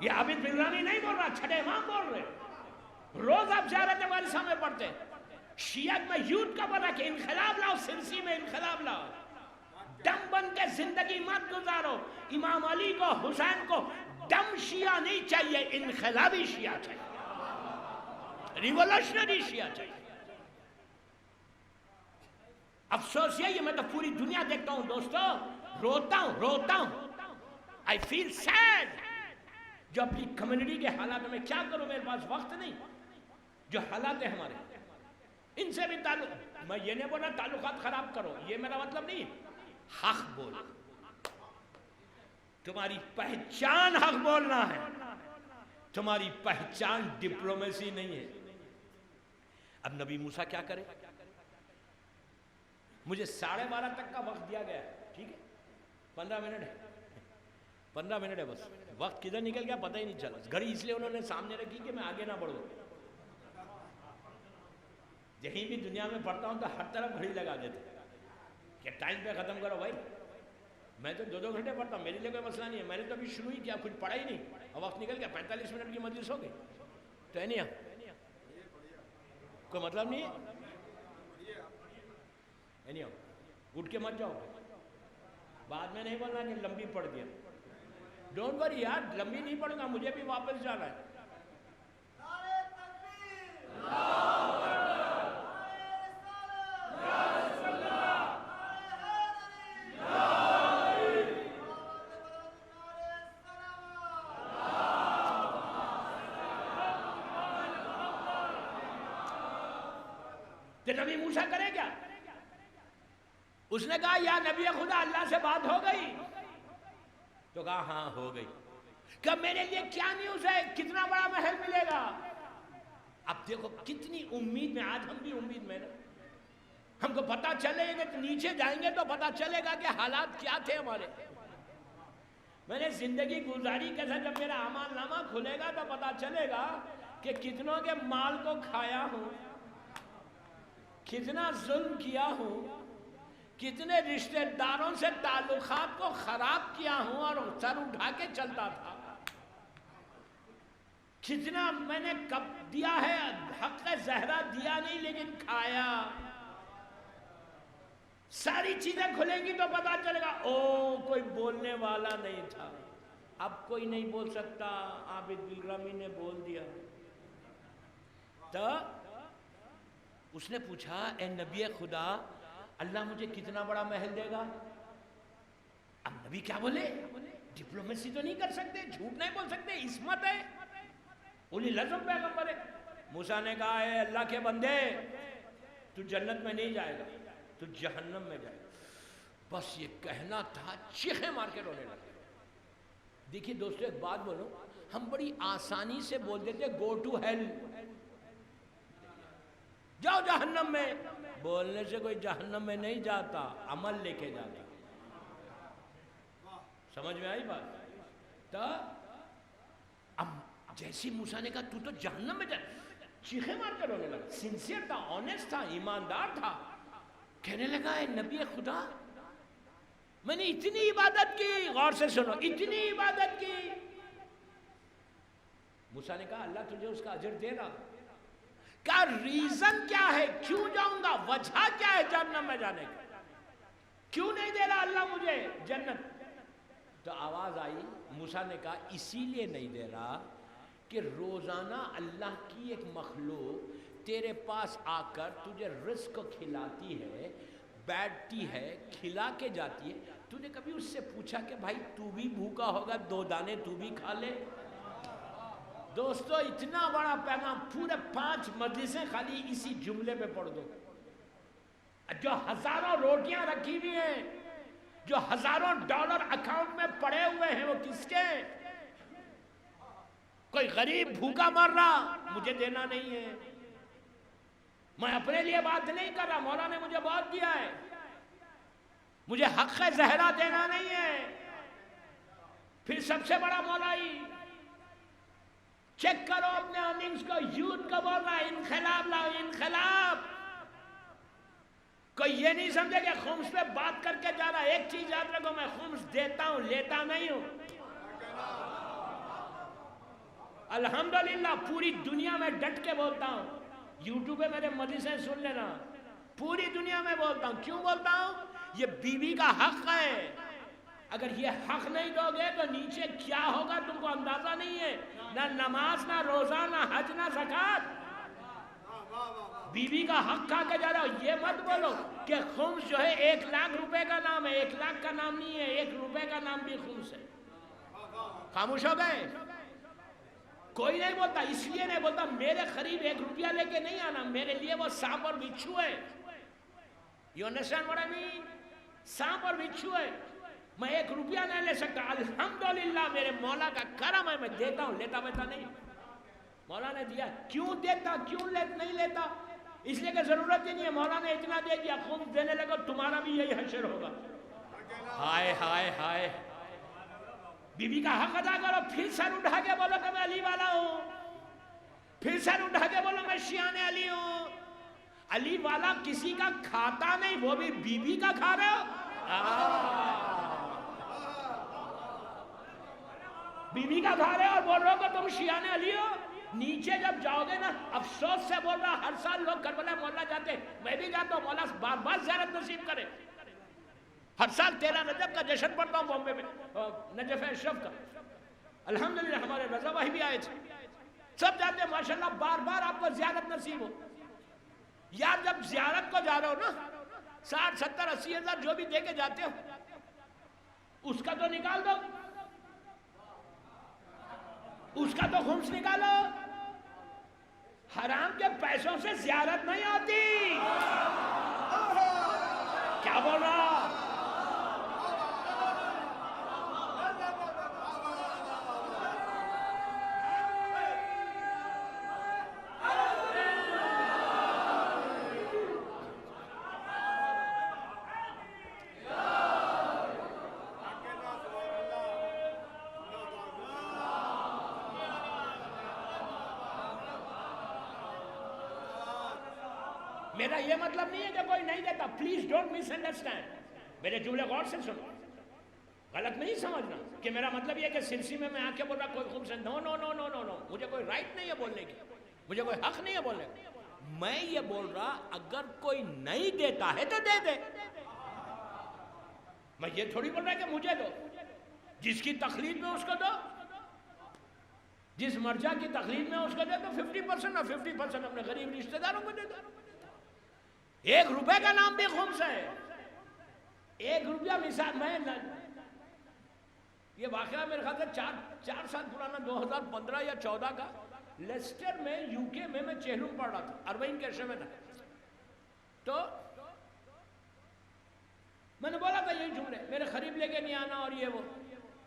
یہ عابد بلرانی نہیں بول رہا، چھٹے امام بول رہے ہیں۔ روز آپ زیارت والی سامنے پڑھتے ہیں، شیعت میں یوتھ کا بنا کہ انقلاب لاؤ، سرسی میں انقلاب لاؤ، دم بن کے زندگی مت گزارو۔ امام علی کو، حسین کو دم شیعہ نہیں چاہیے، انقلابی شیعہ چاہیے، ریولوشنری شیعہ چاہیے۔ افسوس یہ میں تو پوری دنیا دیکھتا ہوں دوستو، روتا ہوں I feel sad۔ جو اپنی کمیونٹی کے حالات میں کیا کروں، میرے پاس وقت نہیں، جو حالات ہیں ہمارے ان سے بھی تعلق، میں یہ نہیں بولا تعلقات خراب کرو، یہ میرا مطلب نہیں، حق بولو، تمہاری پہچان حق بولنا ہے، تمہاری پہچان ڈپلومیسی نہیں ہے۔ اب نبی موسیٰ کیا کرے؟ مجھے 12:30 تک کا وقت دیا گیا ہے، ٹھیک ہے، 15 منٹ ہے، 15 منٹ ہے بس، وقت کدھر نکل گیا پتہ ہی نہیں چلا۔ گھڑی اس لیے انہوں نے سامنے رکھی کہ میں آگے نہ بڑھوں، یہیں بھی دنیا میں پڑھتا ہوں تو ہر طرف گھڑی لگا دیتے کہ ٹائم پہ ختم کرو بھائی۔ میں تو 2 گھنٹے پڑھتا ہوں، میرے لیے کوئی مسئلہ نہیں ہے، میں نے تو ابھی شروع ہی کیا، کچھ پڑھا ہی نہیں اور وقت نکل گیا، 45 منٹ کی مجلس ہو گئی تو ہے نہیں، کوئی مطلب نہیں ہے، اٹھ کے مت جاؤ، بعد میں نہیں بولنا کہ لمبی پڑھ دیا، ڈونٹ وری یار، لمبی نہیں پڑھوں گا، مجھے بھی واپس جانا ہے۔ تو نبی موسیٰ کرے کیا؟ اس نے کہا یا نبی خدا اللہ سے بات ہو گئی؟ تو کہا ہاں ہو گئی۔ کہ میرے لیے کیا نیوز ہے، کتنا بڑا محل ملے گا؟ اب دیکھو کتنی امید میں، آج ہم بھی امید میں نا، ہم کو پتا چلے گا کہ نیچے جائیں گے تو پتا چلے گا کہ حالات کیا تھے ہمارے۔ میں نے زندگی گزاری کیسا، جب میرا اعمال نامہ کھلے گا تو پتا چلے گا کہ کتنوں کے مال کو کھایا ہوں، کتنا ظلم کیا ہوں، کتنے رشتہ داروں سے تعلقات کو خراب کیا ہوں اور سر اٹھا کے چلتا تھا، کتنا میں نے کب دیا ہے، حق زہرا دیا نہیں لیکن کھایا۔ ساری چیزیں کھلیں گی تو پتا چلے گا او کوئی بولنے والا نہیں تھا، اب کوئی نہیں بول سکتا، عابد بلرمی نے بول دیا۔ تو اس نے پوچھا اے نبی خدا اللہ مجھے کتنا بڑا محل دے گا؟ اب نبی کیا بولے؟ ڈپلومیسی تو نہیں کر سکتے، جھوٹ نہیں بول سکتے، عصمت ہے، اولی العزم پیغمبر ہے۔ موسیٰ نے کہا اے اللہ کے بندے تو جنت میں نہیں جائے گا، تو جہنم میں جائے گا۔ بس یہ کہنا تھا، چیخیں مار کے رونے لگے۔ دیکھیے دوستو ایک بات بولو، ہم بڑی آسانی سے بول دیتے گو ٹو ہیل، جاؤ جہنم میں۔ بولنے سے کوئی جہنم میں نہیں جاتا، عمل لے کے جاتا۔ سمجھ میں آئی بات؟ تو اب جیسی موسیٰ نے کہا تو تو جہنم میں جا، چیخیں مار کر رونے لگا، سنسیئر تھا، آنیسٹ تھا، ایماندار تھا، کہنے لگا اے نبی خدا میں نے اتنی عبادت کی، غور سے سنو، اتنی عبادت کی۔ موسیٰ نے کہا اللہ تجھے اس کا اجر دے رہا، کیا ریزن کیا ہے، کیوں جاؤں گا، وجہ کیا ہے جہنم میں جانے کا، کیوں نہیں دے رہا اللہ مجھے جنت؟ تو آواز آئی، موسیٰ نے کہا اسی لیے نہیں دے رہا کہ روزانہ اللہ کی ایک مخلوق تیرے پاس آ کر تجھے رزق کھلاتی ہے، بیٹھتی ہے، کھلا کے جاتی ہے، تو نے کبھی اس سے پوچھا کہ بھائی تو بھی بھوکا ہوگا، 2 دانے تو بھی کھا لے؟ دوستو اتنا بڑا پیغام، پورے 5 مجلسیں خالی اسی جملے پہ پڑھ دو۔ جو ہزاروں روٹیاں رکھی ہوئی ہیں، جو ہزاروں ڈالر اکاؤنٹ میں پڑے ہوئے ہیں، وہ کس کے؟ کوئی غریب بھوکا مر رہا، مجھے دینا نہیں ہے، میں اپنے لیے بات نہیں کر رہا، مولا نے مجھے بہت دیا ہے، مجھے حق زہرا دینا نہیں ہے۔ پھر سب سے بڑا مولائی، چیک کرو اپنے ارننگز کو، یوتھ کا بول رہا ہے انقلاب لاؤ، انقلاب۔ کوئی یہ نہیں سمجھے کہ خمس پہ بات کر کے جا رہا ہے۔ ایک چیز یاد رکھو، میں خمس دیتا ہوں، لیتا نہیں ہوں۔ الحمدللہ پوری دنیا میں ڈٹ کے بولتا ہوں، یوٹیوب پہ میرے مجلسیں سن لینا، پوری دنیا میں بولتا ہوں. کیوں بولتا ہوں؟ یہ بیوی کا حق ہے. اگر یہ حق نہیں دو گے تو نیچے کیا ہوگا تم کو اندازہ نہیں ہے. نہ نماز، نہ روزہ، نہ حج، نہ زکات. بیوی کا حق کھا کے جا رہا ہو. یہ مت بولو کہ خمس جو ہے 1,00,000 روپے کا نام ہے. 1,00,000 کا نام نہیں ہے، 1 روپے کا نام بھی خمس ہے. خاموش ہو گئے؟ کوئی نہیں بولتا. اس لیے نہیں بولتا میرے قریب 1 روپیہ لے کے نہیں آنا، میرے لیے وہ سانپ اور بچھو ہے. You understand what I mean? سانپ اور بچھو ہے. میں 1 روپیہ نہیں لے سکتا. الحمدللہ میرے مولا کا کرم ہے، میں دیتا ہوں، لیتا بیتا نہیں. مولا نے دیا. کیوں دیتا، کیوں نہیں لیتا؟ اس لیے کہ ضرورت ہی نہیں ہے. مولا نے اتنا دے دیا، خمس دینے لگو تمہارا بھی یہی حشر ہوگا. ہائے ہائے ہائے. بیوی کا حق ادا کرو. پھر سر اٹھا کے بولو کہ میں علی والا ہوں، پھر سر اٹھا کے بولو میں شیعان علی ہوں. علی والا کسی کا کھاتا نہیں، وہ بھی بیوی کا کھا رہے ہو. بیوی کا کھا رہے ہو اور بول رہے ہو کہ تم شیعان علی ہو. نیچے جب جاؤ گے نا، افسوس سے بول رہا، ہر سال لوگ کربلا مولا جاتے، میں بھی جاتا ہوں. مولا بار بار زیارت نصیب کرے. ہر سال 13 رجب کا جشن پڑھتا ہوں بامبے میں، نجف اشرف کا. الحمدللہ ہمارے رضا بھائی بھی آئے تھے، سب جاتے ہیں. ماشاءاللہ بار بار آپ کو زیارت نصیب ہو. یار جب زیارت کو جا رہے ہو نا، 60 70 80 ہزار جو بھی دے کے جاتے ہو، اس کا تو نکال دو، اس کا تو خمس نکالو. حرام کے پیسوں سے زیارت نہیں آتی. کیا بول رہا؟ میرا یہ مطلب نہیں ہے کہ کوئی نہیں دیتا. Please don't miss understand. میرے جملے غور سے سنو، غلط نہیں سمجھنا کہ میرا مطلب یہ کہ سلسی میں آ کے بول رہا کوئی خمس. نو نو نو نو نو نو. مجھے کوئی رائٹ نہیں ہے بولنے کی، مجھے کوئی حق نہیں ہے بولنے کی. میں یہ بول رہا اگر کوئی نہیں دیتا ہے تو دے دے. میں یہ تھوڑی بول رہا کہ مجھے دو. جس کی تقلید میں اس کو دو، جس مرجع کی تقلید میں اس کو دے دو. 50% اور 50% اپنے غریب رشتہ داروں کو دے دو. 1 روپے کا نام بھی خمس ہے. 1 روپیہ مثال میں یہ واقعہ میرے خیال سے 4 سال پرانا، 2015 یا 14 کا. لیسٹر میں UK میں چہلم پڑھ رہا تھا، اربعین کے عرصے میں تھا. تو میں نے بولا تھا یہی جملے، میرے قریب لے کے نہیں آنا اور یہ وہ.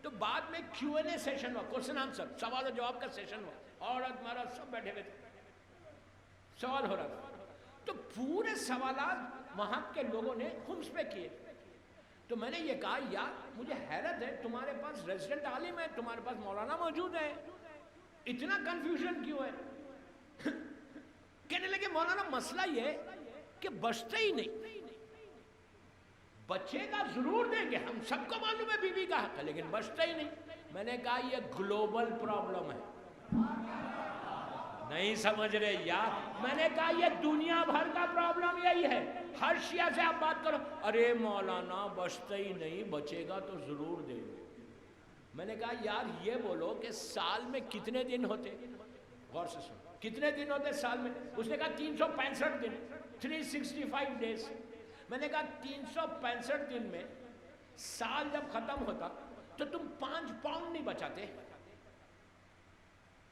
تو بعد میں Q&A سیشن ہوا، کوشچن آنسر، سوال و جواب کا سیشن ہوا. عورت مرد سب بیٹھے ہوئے تھے، سوال ہو رہا تھا. تو پورے سوالات وہاں کے لوگوں نے خمس پہ کیے. تو میں نے یہ کہا یار مجھے حیرت ہے، تمہارے پاس ریزیڈنٹ عالم ہے، تمہارے پاس مولانا موجود ہے، اتنا کنفیوژن کیوں ہے؟ کہنے لگے مولانا مسئلہ یہ ہے کہ بچتے ہی نہیں. بچے گا ضرور دیں گے، ہم سب کو معلوم ہے بیوی کا حق ہے، لیکن بچتا ہی نہیں. میں نے کہا یہ گلوبل پرابلم ہے. نہیں سمجھ رہے یار. میں نے کہا یہ دنیا بھر کا پرابلم یہی ہے. ہر شیعہ سے آپ بات کرو، ارے مولانا بچتا ہی نہیں، بچے گا تو ضرور دیں گے. میں نے کہا یار یہ بولو کہ سال میں کتنے دن ہوتے؟ غور سے سنو، کتنے دن ہوتے سال میں؟ اس نے کہا 365 دن، 365 ڈیز. میں نے کہا 365 دن میں سال جب ختم ہوتا تو تم 5 پاؤنڈ نہیں بچاتے؟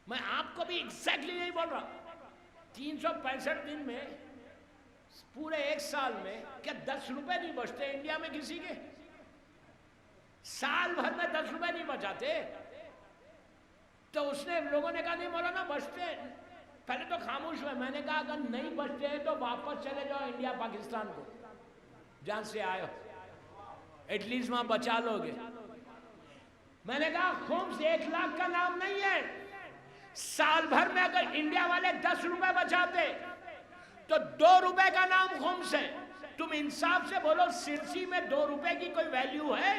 میں آپ کو بھی ایگزیکٹلی نہیں بول رہا. 365 دن میں پورے 1 سال میں کیا 10 روپے نہیں بچتے انڈیا میں کسی کے؟ سال بھر میں 10 روپے نہیں بچاتے. تو اس نے لوگوں نے کہا نہیں مولانا بچتے. پہلے تو خاموش ہوئے. میں نے کہا اگر نہیں بچتے تو واپس چلے جاؤ انڈیا پاکستان کو، جہاں سے آئے ہو، ایٹ لیسٹ وہاں بچا لو گے. میں نے کہا خمس 1 لاکھ کا نام نہیں ہے. سال بھر میں اگر انڈیا والے 10 روپے بچاتے تو 2 روپے کا نام خمس ہے. تم انصاف سے بولو سرسی میں 2 روپے کی کوئی ویلیو ہے؟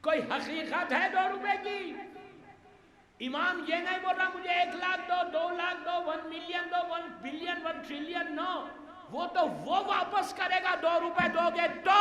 کوئی حقیقت ہے 2 روپے کی؟ امام یہ نہیں بول رہا مجھے 1 لاکھ دو، 2 لاکھ دو، 1 ملین دو، 1 بلین، 1 ٹریلین، نو، وہ تو وہ واپس کرے گا 2 روپے دو گے تو۔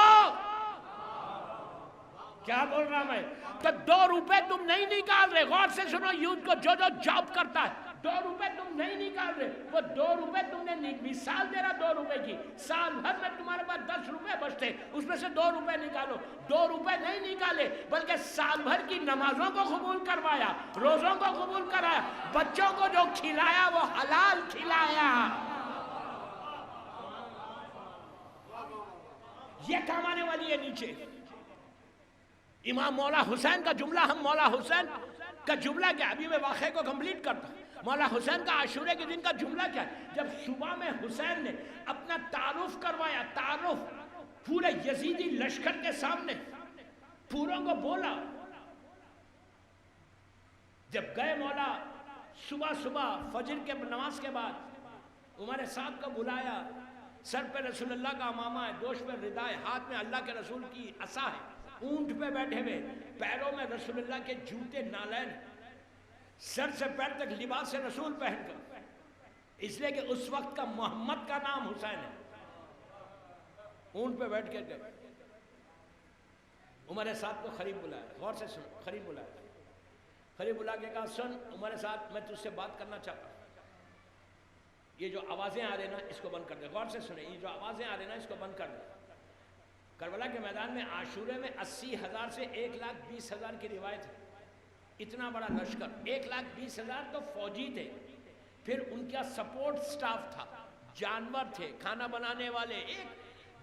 کیا بول رہا میں؟ تو 2 روپے تم نہیں نکال رہے، غور سے سنو یوتھ کو، جو جاب کرتا ہے 2 روپے تم نہیں نکال رہے، وہ 2 روپے تم نے مثال دے رہا 2 روپے کی، سال بھر میں تمہارے پاس 10 روپے بچتے، اس میں سے 2 روپے نکالو، 2 روپے نہیں نکالے بلکہ سال بھر کی نمازوں کو قبول کروایا، روزوں کو قبول کرایا، بچوں کو جو کھلایا وہ حلال کھلایا۔ یہ کام آنے والی ہے نیچے۔ امام مولا حسین کا جملہ، ہم مولا حسین کا جملہ کیا؟ ابھی میں واقعے کو کمپلیٹ کرتا ہوں۔ مولا حسین کا عاشورے کے دن کا جملہ کیا ہے؟ جب صبح میں حسین نے اپنا تعارف کروایا، تعارف پورے یزیدی لشکر کے سامنے پوروں کو بولا، جب گئے مولا صبح صبح فجر کے نماز کے بعد عمر سعد کو بلایا، سر پہ رسول اللہ کا عمامہ ہے، دوش پہ رداء ہے، ہاتھ میں اللہ کے رسول کی عصا ہے، اونٹ پہ بیٹھے ہوئے، پیروں میں رسول اللہ کے جوتے نالین، سر سے پیر تک لباس رسول پہن کر، اس لیے کہ اس وقت کا محمد کا نام حسین ہے، اونٹ پہ بیٹھ کے گئے۔ عمر سعد کو قریب بلایا، غور سے سن، قریب بلایا، قریب بلا کے کہا سن عمر سعد میں تجھ سے بات کرنا چاہتا ہوں، یہ جو آوازیں آ رہے نا اس کو بند کر دے، غور سے سنیں، یہ جو آوازیں آ رہے نا اس کو بند کر دے۔ کربلا کے میدان میں عاشورے میں 80,000 سے 1,20,000 کی روایت ہے، اتنا بڑا لشکر، 1,20,000 تو فوجی تھے، پھر ان کا سپورٹ سٹاف تھا، جانور تھے، کھانا بنانے والے،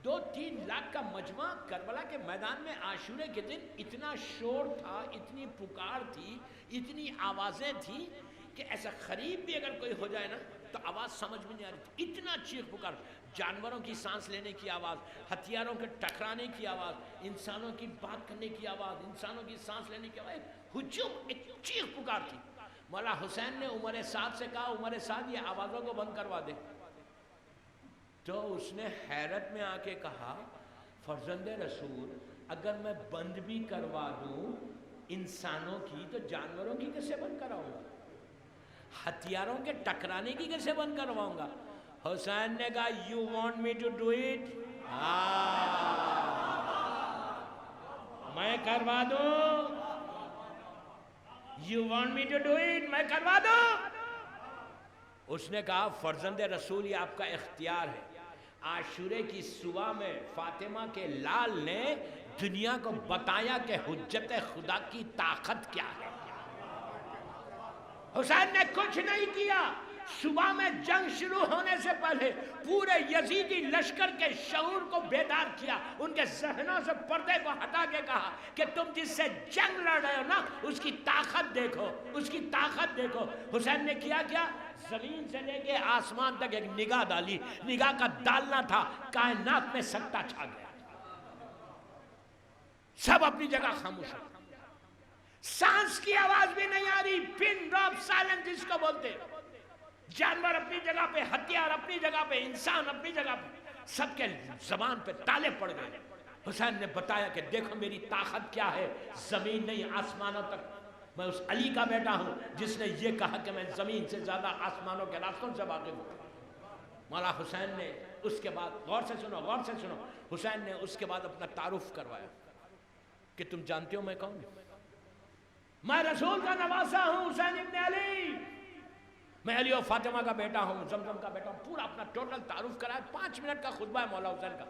2-3 لاکھ کا مجمع کربلا کے میدان میں عاشورے کے دن، اتنا شور تھا، اتنی پکار تھی، اتنی آوازیں تھیں کہ ایسا قریب بھی اگر کوئی ہو جائے نا تو آواز سمجھ میں نہیں آ رہی تھی، اتنا چیخ پکار، جانوروں کی سانس لینے کی آواز، ہتھیاروں کے ٹکرانے کی آواز، انسانوں کی بات کرنے کی آواز، انسانوں کی سانس لینے کی آواز، ہجوم، ایک چیخ پکار تھی۔ مولا حسین نے عمر سعد سے کہا عمر سعد یہ آوازوں کو بند کروا دے، تو اس نے حیرت میں آ کے کہا فرزند رسول اگر میں بند بھی کروا دوں انسانوں کی تو جانوروں کی کیسے بند کراؤں گا، ہتھیاروں کے ٹکرانے کی کیسے بند کرواؤں گا؟ حسین نے کہا you want me to do it, میں کروا دوں، you want me to do it, میں کروا دوں۔ اس نے کہا فرزند رسول یہ آپ کا اختیار ہے۔ عاشورے کی صبح میں فاطمہ کے لال نے دنیا کو بتایا کہ حجت خدا کی طاقت کیا ہے۔ حسین نے کچھ نہیں کیا، صبح میں جنگ شروع ہونے سے پہلے پورے یزیدی لشکر کے شعور کو بیدار کیا، ان کے ذہنوں سے پردے کو ہٹا کے کہا کہ تم جس سے جنگ لڑ رہے ہو نا اس کی طاقت دیکھو، اس کی طاقت دیکھو۔ حسین نے کیا کیا؟ زمین سے لے کے آسمان تک ایک نگاہ ڈالی، نگاہ کا ڈالنا تھا، کائنات میں سکتہ چھا گیا، سب اپنی جگہ خاموش ہے، سانس کی آواز بھی نہیں آ رہی، پن ڈراپ سائلنس جس کو بولتے، جانور اپنی جگہ پہ، ہتھیار اپنی جگہ پہ، انسان اپنی جگہ پہ، سب کے زبان پہ تالے پڑ گئے۔ حسین نے بتایا کہ دیکھو میری طاقت کیا ہے، زمین نہیں آسمانوں تک، میں اس علی کا بیٹا ہوں جس نے یہ کہا کہ میں زمین سے زیادہ آسمانوں کے راستوں سے واقف ہوں۔ مولا حسین نے اس کے بعد، غور سے سنو، غور سے سنو، حسین نے اس کے بعد اپنا تعارف کروایا کہ تم جانتے ہو میں کون ہوں؟ میں رسول کا نواسا ہوں، حسین ابن علی، میں علی و فاطمہ کا بیٹا ہوں، زمزم کا بیٹا ہوں، پورا اپنا ٹوٹل تعارف کرایا۔ 5 منٹ کا خطبہ ہے مولا حسین کا،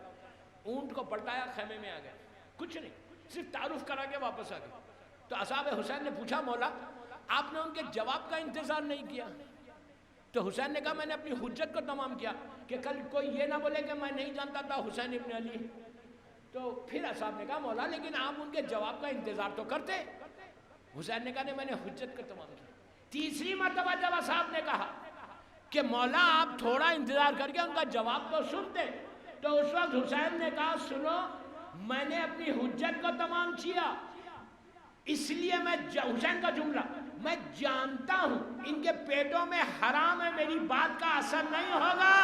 اونٹ کو پلٹایا، خیمے میں آ گیا، کچھ نہیں، صرف تعارف کرا کے واپس آ گیا۔ تو اصحاب حسین نے پوچھا مولا آپ نے ان کے جواب کا انتظار نہیں کیا؟ تو حسین نے کہا میں نے اپنی حجت کو تمام کیا کہ کل کوئی یہ نہ بولے کہ میں نہیں جانتا تھا حسین ابن علی۔ تو پھر اصحاب نے کہا مولا لیکن آپ ان کے جواب کا انتظار تو کرتے۔ حسین نے کہا نہیں میں نے حجت کو تمام کیا۔ تیسری مرتبہ جب اصحاب نے کہا کہ مولا آپ تھوڑا انتظار کر کے ان کا جواب تو سنتے، تو اس وقت حسین نے کہا سنو میں نے اپنی حجت کو تمام کیا، اس لیے میں حسین کا جملہ میں جانتا ہوں ان کے پیٹوں میں حرام ہے، میری بات کا اثر نہیں ہوگا۔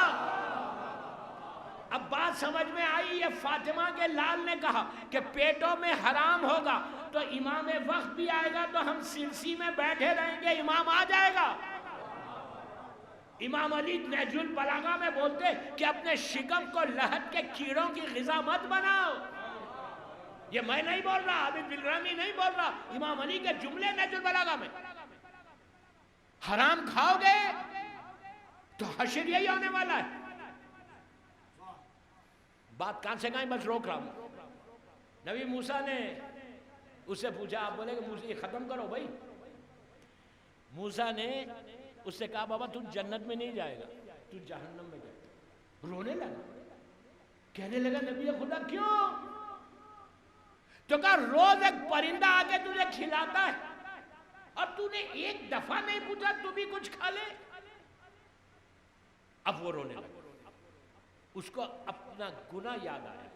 اب بات سمجھ میں آئی، یہ فاطمہ کے لال نے کہا کہ پیٹوں میں حرام ہوگا تو امام وقت بھی آئے گا تو ہم سرسی میں بیٹھے رہیں گے، امام آ جائے گا۔ امام علی نہج البلاغہ میں بولتے کہ اپنے شکم کو لحد کے کیڑوں کی غذا مت بناؤ۔ یہ میں نہیں بول رہا، ابھی بلرامی نہیں بول رہا، امام علی کے جملے نہج البلاغہ میں۔ حرام کھاؤ گے تو حشر یہی ہونے والا ہے۔ بات کہاں سے کہیں، بس روک رہا ہوں۔ نبی موسیٰ نے اس سے پوچھا، آپ بولے کہ موسیٰ یہ ختم کرو بھائی۔ موسیٰ نے اس سے کہا بابا تو جنت میں نہیں جائے گا، تو جہنم میں جائے گا۔ رونے لگا، کہنے لگا نبی خدا کیوں؟ تو کہا روز ایک پرندہ آ کے تجھے کھلاتا ہے اور تو نے ایک دفعہ نہیں پوچھا تو بھی کچھ کھا لے۔ اب وہ رونے لگا، اس کو اپنا گناہ یاد آیا۔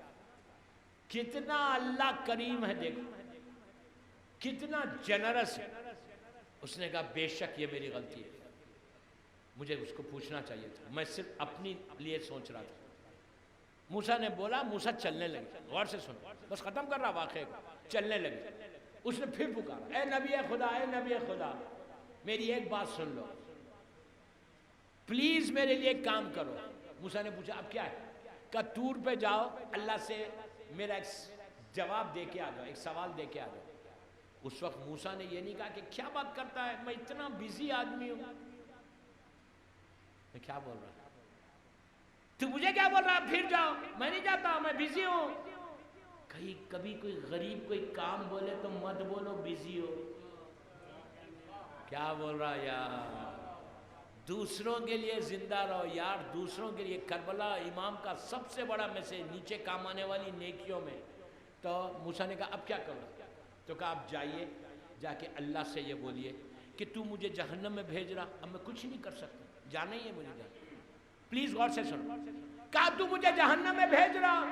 کتنا اللہ کریم ہے، دیکھو کتنا جنرس ہے۔ اس نے کہا بے شک یہ میری غلطی ہے، مجھے اس کو پوچھنا چاہیے تھا، میں صرف اپنی لیے سوچ رہا تھا۔ موسیٰ نے بولا، موسیٰ چلنے لگے، غور سے سن، بس ختم کر رہا واقعے کو، چلنے لگے۔ اس نے پھر پکارا، اے نبی خدا، اے نبی خدا، میری ایک بات سن لو، پلیز میرے لیے ایک کام کرو۔ موسیٰ نے پوچھا اب کیا ہے؟ کہا طور پہ جاؤ، اللہ سے میرا ایک جواب دے کے آ جاؤ، ایک سوال دے کے آ جاؤ۔ اس وقت موسیٰ نے یہ نہیں کہا کہ کیا بات کرتا ہے، میں اتنا بیزی آدمی ہوں، میں کیا بول رہا ہوں، تو مجھے کیا بول رہا ہے، پھر جاؤ۔ میں نہیں جاتا، میں بیزی ہوں۔ کبھی کوئی غریب کوئی کام بولے تو مت بولو بیزی ہو۔ کیا بول رہا یار، دوسروں کے لیے زندہ رہو یار، دوسروں کے لیے۔ کربلا امام کا سب سے بڑا میسیج، نیچے کام آنے والی نیکیوں میں۔ تو موسیٰ نے کہا اب کیا کروں؟ تو کہا آپ جائیے، جا کے اللہ سے یہ بولیے کہ تو مجھے جہنم میں بھیج رہا، اب میں کچھ نہیں کر سکتا، جانا ہی ہے مجھے جانا۔ پلیز غور سے سنو، کہا تو مجھے جہنم میں بھیج رہا،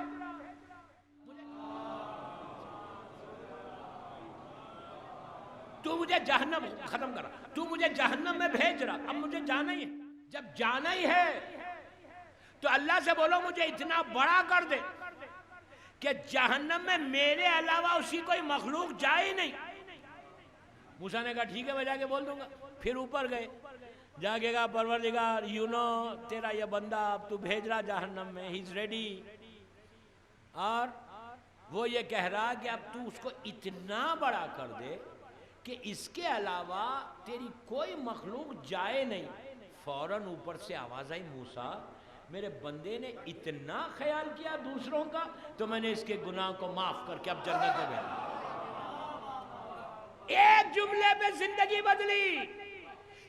تو مجھے جہنم، ختم کر رہا، تو مجھے جہنم میں بھیج رہا، اب مجھے جانا ہی ہے۔ جب جانا ہی ہے تو اللہ سے بولو مجھے اتنا بڑا کر دے کہ جہنم میں میرے علاوہ اسی کوئی مخلوق جائے ہی نہیں۔ موسیٰ نے کہا ٹھیک ہے میں جا کے بول دوں گا۔ پھر اوپر گئے، جا کے کہا پروردگار یو نو تیرا یہ بندہ اب تو بھیج رہا جہنم میں، ہی از ریڈی، اور وہ یہ کہہ رہا کہ اب تو اس کو اتنا بڑا کر دے کہ اس کے علاوہ تیری کوئی مخلوق جائے نہیں۔ فوراً اوپر سے آواز آئی، موسیٰ میرے بندے نے اتنا خیال کیا دوسروں کا تو میں نے اس کے گناہ کو معاف کر کے اب جنت میں بھیجا۔ ایک جملے میں زندگی بدلی۔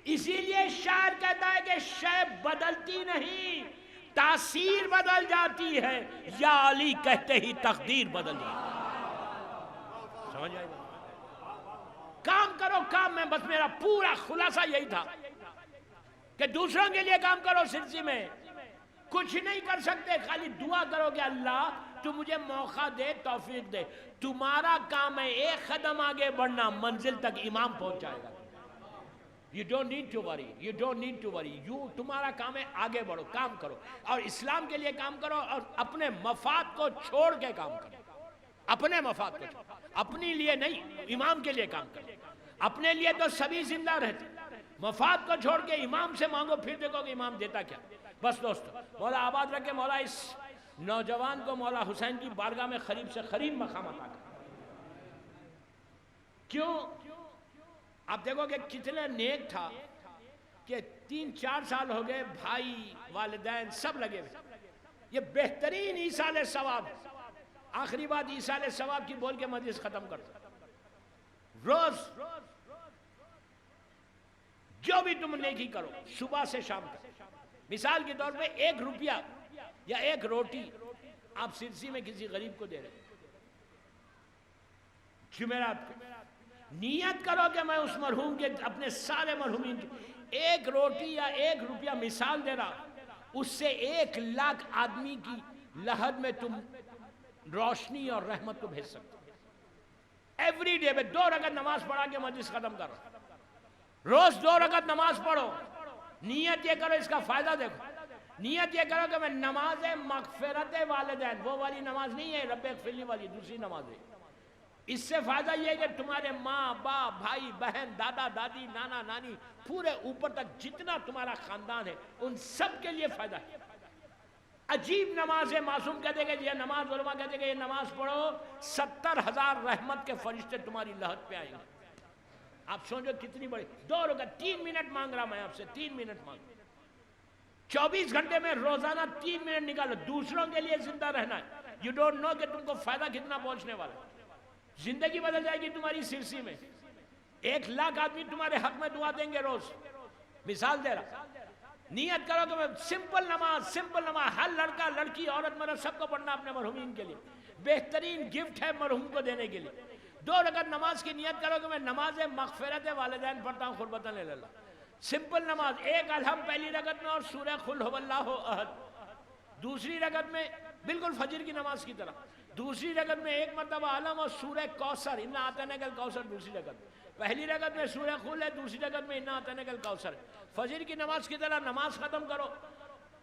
اسی لیے شاعر کہتا ہے کہ شے بدلتی نہیں، تاثیر بدل جاتی ہے، یا علی کہتے ہی تقدیر بدل جاتی ہے۔ سمجھ آئے گا؟ کام کرو، کام میں بس میرا پورا خلاصہ یہی تھا کہ دوسروں کے لیے کام کرو۔ سلسلے میں کچھ نہیں کر سکتے، خالی دعا کرو کہ اللہ تو مجھے موقع دے، توفیق دے۔ تمہارا کام ہے ایک قدم آگے بڑھنا، منزل تک امام پہنچ جائے گا۔ You don't need to worry, you don't need to worry. تمہارا کام ہے آگے بڑھو، کام کرو، اور اسلام کے لیے کام کرو، اور اپنے مفاد کو چھوڑ کے کام کرو۔ اپنے مفاد کو چھوڑ، اپنی لیے نہیں، امام کے لیے کام کرو۔ اپنے لیے تو سبھی زندہ رہتے، مفاد کو چھوڑ کے امام سے مانگو، پھر دیکھو کہ امام دیتا کیا۔ بس دوستو، مولا آباد رکھے، مولا اس نوجوان کو مولا حسین کی بارگاہ میں قریب سے قریب مقام عطا کرے۔ کیوں؟ آپ دیکھو کہ کتنے نیک تھا کہ 3-4 سال ہو گئے، بھائی والدین سب لگے ہوئے، یہ بہترین ایصال ثواب۔ آخری بات ایصال ثواب کی بول کے مجلس ختم کرتا۔ روز جو بھی تم نیکی کرو، صبح سے شام تک، مثال کے طور پہ 1 روپیہ یا 1 روٹی آپ سرسی میں کسی غریب کو دے رہے، جمعرات کو نیت کرو کہ میں اس مرحوم کے، اپنے سارے مرحومین کی 1 روٹی یا 1 روپیہ مثال دے رہا، اس سے 1 لاکھ آدمی کی لحد میں تم روشنی اور رحمت کو بھیج سکتے۔ ایوری ڈے میں 2 رکعت نماز پڑھا کے مجلس ختم کرو، روز 2 رکعت نماز پڑھو، نیت یہ کرو، اس کا فائدہ دیکھو۔ نیت یہ کرو کہ میں نماز مغفرت والدین، وہ والی نماز نہیں ہے رب اغفر لی والی، دوسری نماز ہے۔ اس سے فائدہ یہ ہے کہ تمہارے ماں باپ بھائی بہن دادا دادی نانا نانی پورے اوپر تک جتنا تمہارا خاندان ہے ان سب کے لیے فائدہ ہے۔ عجیب نماز ہے، معصوم کہتے کہ یہ نماز، علماء کہتے کہ یہ نماز پڑھو 70,000 رحمت کے فرشتے تمہاری لحد پہ آئیں گے۔ آپ سوچو کتنی بڑی، 2 رکعت 3 منٹ مانگ رہا میں آپ سے، 3 منٹ مانگ، 24 گھنٹے میں روزانہ 3 منٹ نکالو، دوسروں کے لیے زندہ رہنا ہے۔ یو ڈونٹ نو کہ تم کو فائدہ کتنا پہنچنے والا ہے۔ زندگی بدل جائے گی تمہاری سرسی میں، 1,00,000 آدمی تمہارے حق میں دعا دیں گے روز۔ مثال دے رہا، نیت کرو کہ میں سمپل نماز، ہر لڑکا لڑکی عورت مرد سب کو پڑھنا اپنے مرحومین کے لیے، بہترین گفٹ ہے مرحوم کو دینے کے لیے۔ 2 رکعت نماز کی نیت کرو کہ میں نماز مغفرت والدین پڑھتا ہوں قربتاً اللہ، سمپل نماز، 1 الحم پہلی رکعت میں اور سورہ قل هو اللہ احد، دوسری رکعت میں بالکل فجر کی نماز کی طرح، دوسری رکعت میں 1 مرتبہ علم اور سورہ کوثر، انا اعطیناک الکوثر، دوسری رکعت میں پہلی رکعت میں سورہ قل ہے، دوسری رکعت میں انا اعطیناک الکوثر۔ فجر کی نماز کی طرح نماز ختم کرو،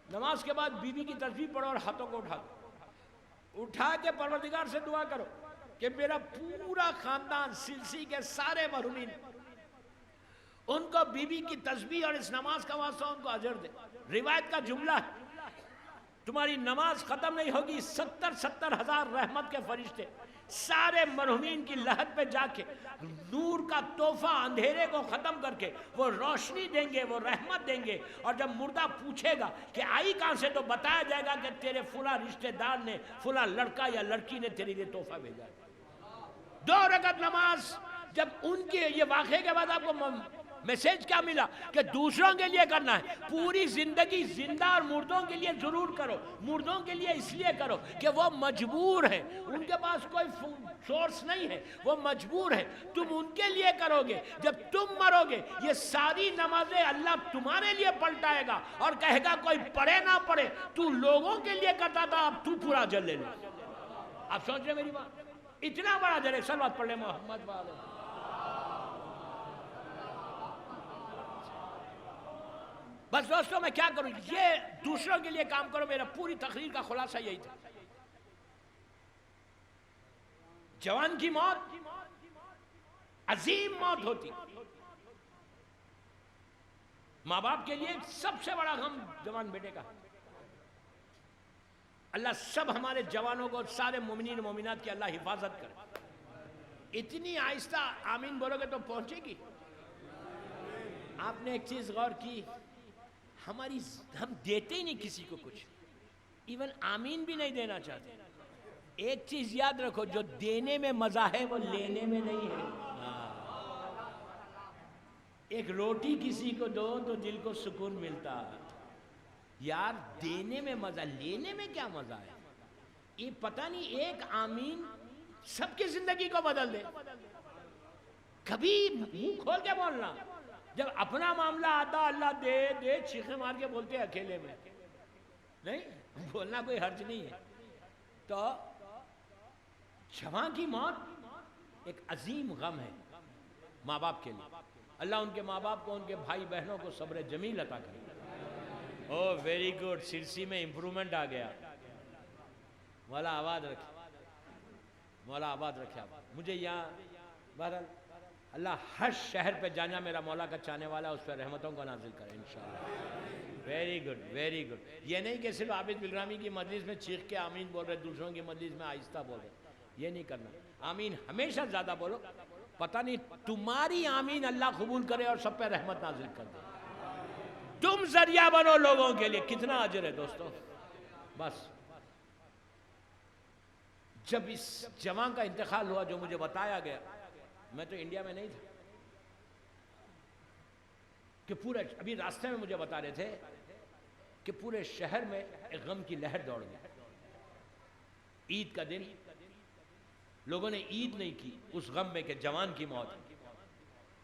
نماز کے بعد بی بی کی تسبیح پڑھو اور ہاتھوں کو اٹھا کے پروردگار سے دعا کرو کہ میرا پورا خاندان سلسی کے سارے مرحومین ان کو بی بی کی تسبیح اور اس نماز کا واسطہ ان کو اجر دے۔ روایت کا جملہ ہے تمہاری نماز ختم نہیں ہوگی، 70,000 رحمت کے فرشتے سارے مرحومین کی لحد پہ جا کے نور کا تحفہ اندھیرے کو ختم کر کے وہ روشنی دیں گے، وہ رحمت دیں گے، اور جب مردہ پوچھے گا کہ آئی کہاں سے تو بتایا جائے گا کہ تیرے فلاں رشتہ دار نے، فلاں لڑکا یا لڑکی نے تیرے لیے تحفہ بھیجا ہے۔ 2 رکعت نماز، جب ان کے یہ واقعے کے بعد آپ کو میسیج کیا ملا کہ دوسروں کے لیے کرنا ہے، پوری زندگی زندہ اور مردوں کے لیے ضرور کرو، مردوں کے لیے اس لیے کرو کہ وہ مجبور ہیں، ان کے پاس کوئی سورس نہیں ہے، وہ مجبور ہیں، تم ان کے لیے کرو گے، جب تم مرو گے یہ ساری نمازیں اللہ تمہارے لیے پلٹائے گا اور کہے گا کوئی پڑھے نہ پڑھے تو لوگوں کے لیے کرتا تھا، اب تو پورا اجر لے لے۔ آپ سوچ رہے میری بات، اتنا بڑا اجر ہے۔ صلوات پڑھ لیں محمد والے۔ بس دوستوں میں کیا کروں، یہ دوسروں کے لیے کام کرو، میرا پوری تقریر کا خلاصہ یہی تھا۔ جوان کی موت عظیم موت ہوتی، ماں باپ کے لیے سب سے بڑا غم جوان بیٹے کا۔ اللہ سب ہمارے جوانوں کو، سارے مومنین و مومنات کی اللہ حفاظت کرے۔ اتنی آہستہ آمین بولو گے تو پہنچے گی۔ آپ نے ایک چیز غور کی، ہم دیتے ہی نہیں کسی کو کچھ، ایون آمین بھی نہیں دینا چاہتے۔ ایک چیز یاد رکھو، جو دینے میں مزہ ہے وہ لینے میں نہیں ہے۔ ایک روٹی کسی کو دو تو دل کو سکون ملتا، یار دینے میں مزہ، لینے میں کیا مزہ ہے؟ یہ پتہ نہیں، ایک آمین سب کی زندگی کو بدل دے۔ کبھی منہ کھول کے بولنا، جب اپنا معاملہ آتا اللہ دے دے چیخیں مار کے بولتے اکیلے میں، نہیں بولنا کوئی حرج نہیں ہے۔ تو جوان کی موت ایک عظیم غم ہے ماں باپ کے لیے۔ اللہ ان کے ماں باپ کو، ان کے بھائی بہنوں کو صبر جمیل عطا کرے۔ او ویری گڈ، سرسی میں امپرومنٹ آ گیا۔ مولا آباد رکھے، مولا آباد رکھے۔ مجھے یہاں بہرحال اللہ ہر شہر پہ جانا میرا مولا کا چاہنے والا، اس پہ رحمتوں کو نازل کرے انشاءاللہ۔ Very good very good. یہ نہیں کہ صرف عابد بلرامی کی مجلس میں چیخ کے آمین بول رہے، دوسروں کی مجلس میں آہستہ بول رہے، یہ نہیں کرنا۔ آمین ہمیشہ زیادہ بولو، پتہ نہیں تمہاری آمین اللہ قبول کرے اور سب پہ رحمت نازل کر دے۔ تم ذریعہ بنو لوگوں کے لیے، کتنا اجر ہے دوستو۔ بس جب اس جوان کا انتقال ہوا جو مجھے بتایا گیا، میں تو انڈیا میں نہیں تھا، کہ پورے ابھی راستے میں مجھے بتا رہے تھے کہ پورے شہر میں ایک غم کی لہر دوڑ گئی۔ عید کا دن لوگوں نے عید نہیں کی اس غم میں کہ جوان کی موت۔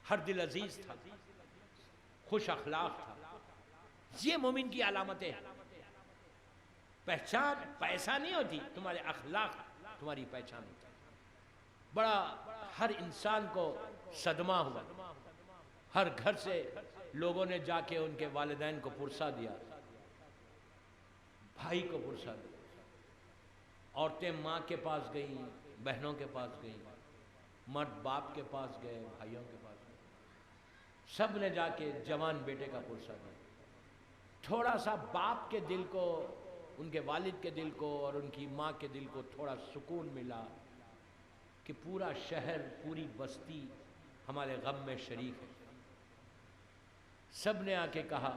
ہر دل عزیز تھا، خوش اخلاق تھا۔ یہ مومن کی علامتیں ہیں۔ پہچان پیسہ نہیں ہوتی، تمہارے اخلاق تمہاری پہچان ہوتی۔ بڑا ہر انسان کو صدمہ ہوا، ہر گھر سے لوگوں نے جا کے ان کے والدین کو پرسا دیا۔ بھائی کو فرصت دے. عورتیں ماں کے پاس گئیں، بہنوں کے پاس گئیں، مرد باپ کے پاس گئے، بھائیوں کے پاس گئے. سب نے جا کے جوان بیٹے کا پرسہ دیا. تھوڑا سا باپ کے دل کو، ان کے والد کے دل کو اور ان کی ماں کے دل کو تھوڑا سکون ملا کہ پورا شہر، پوری بستی ہمارے غم میں شریک ہے. سب نے آ کے کہا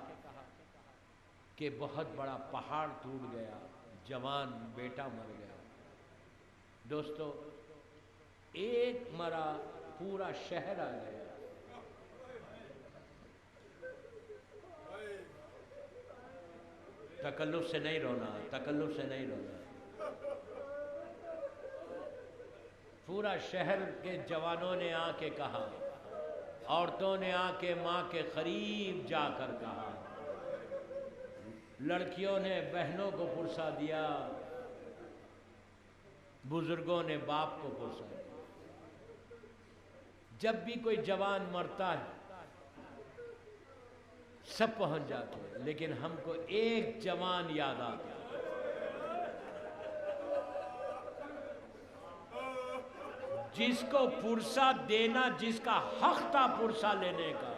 کہ بہت بڑا پہاڑ ٹوٹ گیا، جوان بیٹا مر گیا. دوستو، ایک مرا پورا شہر آ گیا. تکلف سے نہیں رونا، تکلف سے نہیں رونا. پورا شہر کے جوانوں نے آ کے کہا، عورتوں نے آ کے ماں کے قریب جا کر کہا، لڑکیوں نے بہنوں کو پرسہ دیا، بزرگوں نے باپ کو پرسہ دیا. جب بھی کوئی جوان مرتا ہے سب پہنچ جاتے ہیں، لیکن ہم کو ایک جوان یاد آتا ہے. جس کو پرسہ دینا، جس کا حق تھا پرسہ لینے کا.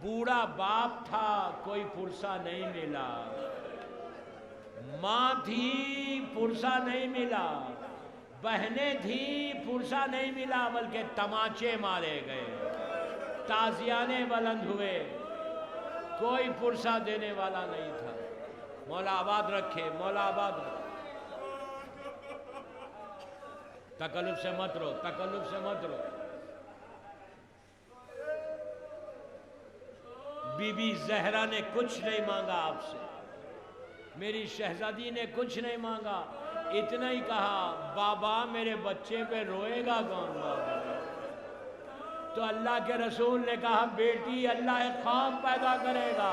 بوڑھا باپ تھا، کوئی پرسہ نہیں ملا. ماں تھی، پرسہ نہیں ملا. بہنیں تھی، پرسہ نہیں ملا، بلکہ تماچے مارے گئے، تازیانے بلند ہوئے. کوئی پرسہ دینے والا نہیں تھا. مولا آباد رکھے، مولا آباد رکھے. تکلف سے مت رو، تکلف سے مت رو. بی بی زہرا نے کچھ نہیں مانگا آپ سے، میری شہزادی نے کچھ نہیں مانگا. اتنا ہی کہا، بابا میرے بچے پہ روئے گا کون بابا؟ تو اللہ کے رسول نے کہا، بیٹی اللہ ایک خواب پیدا کرے گا.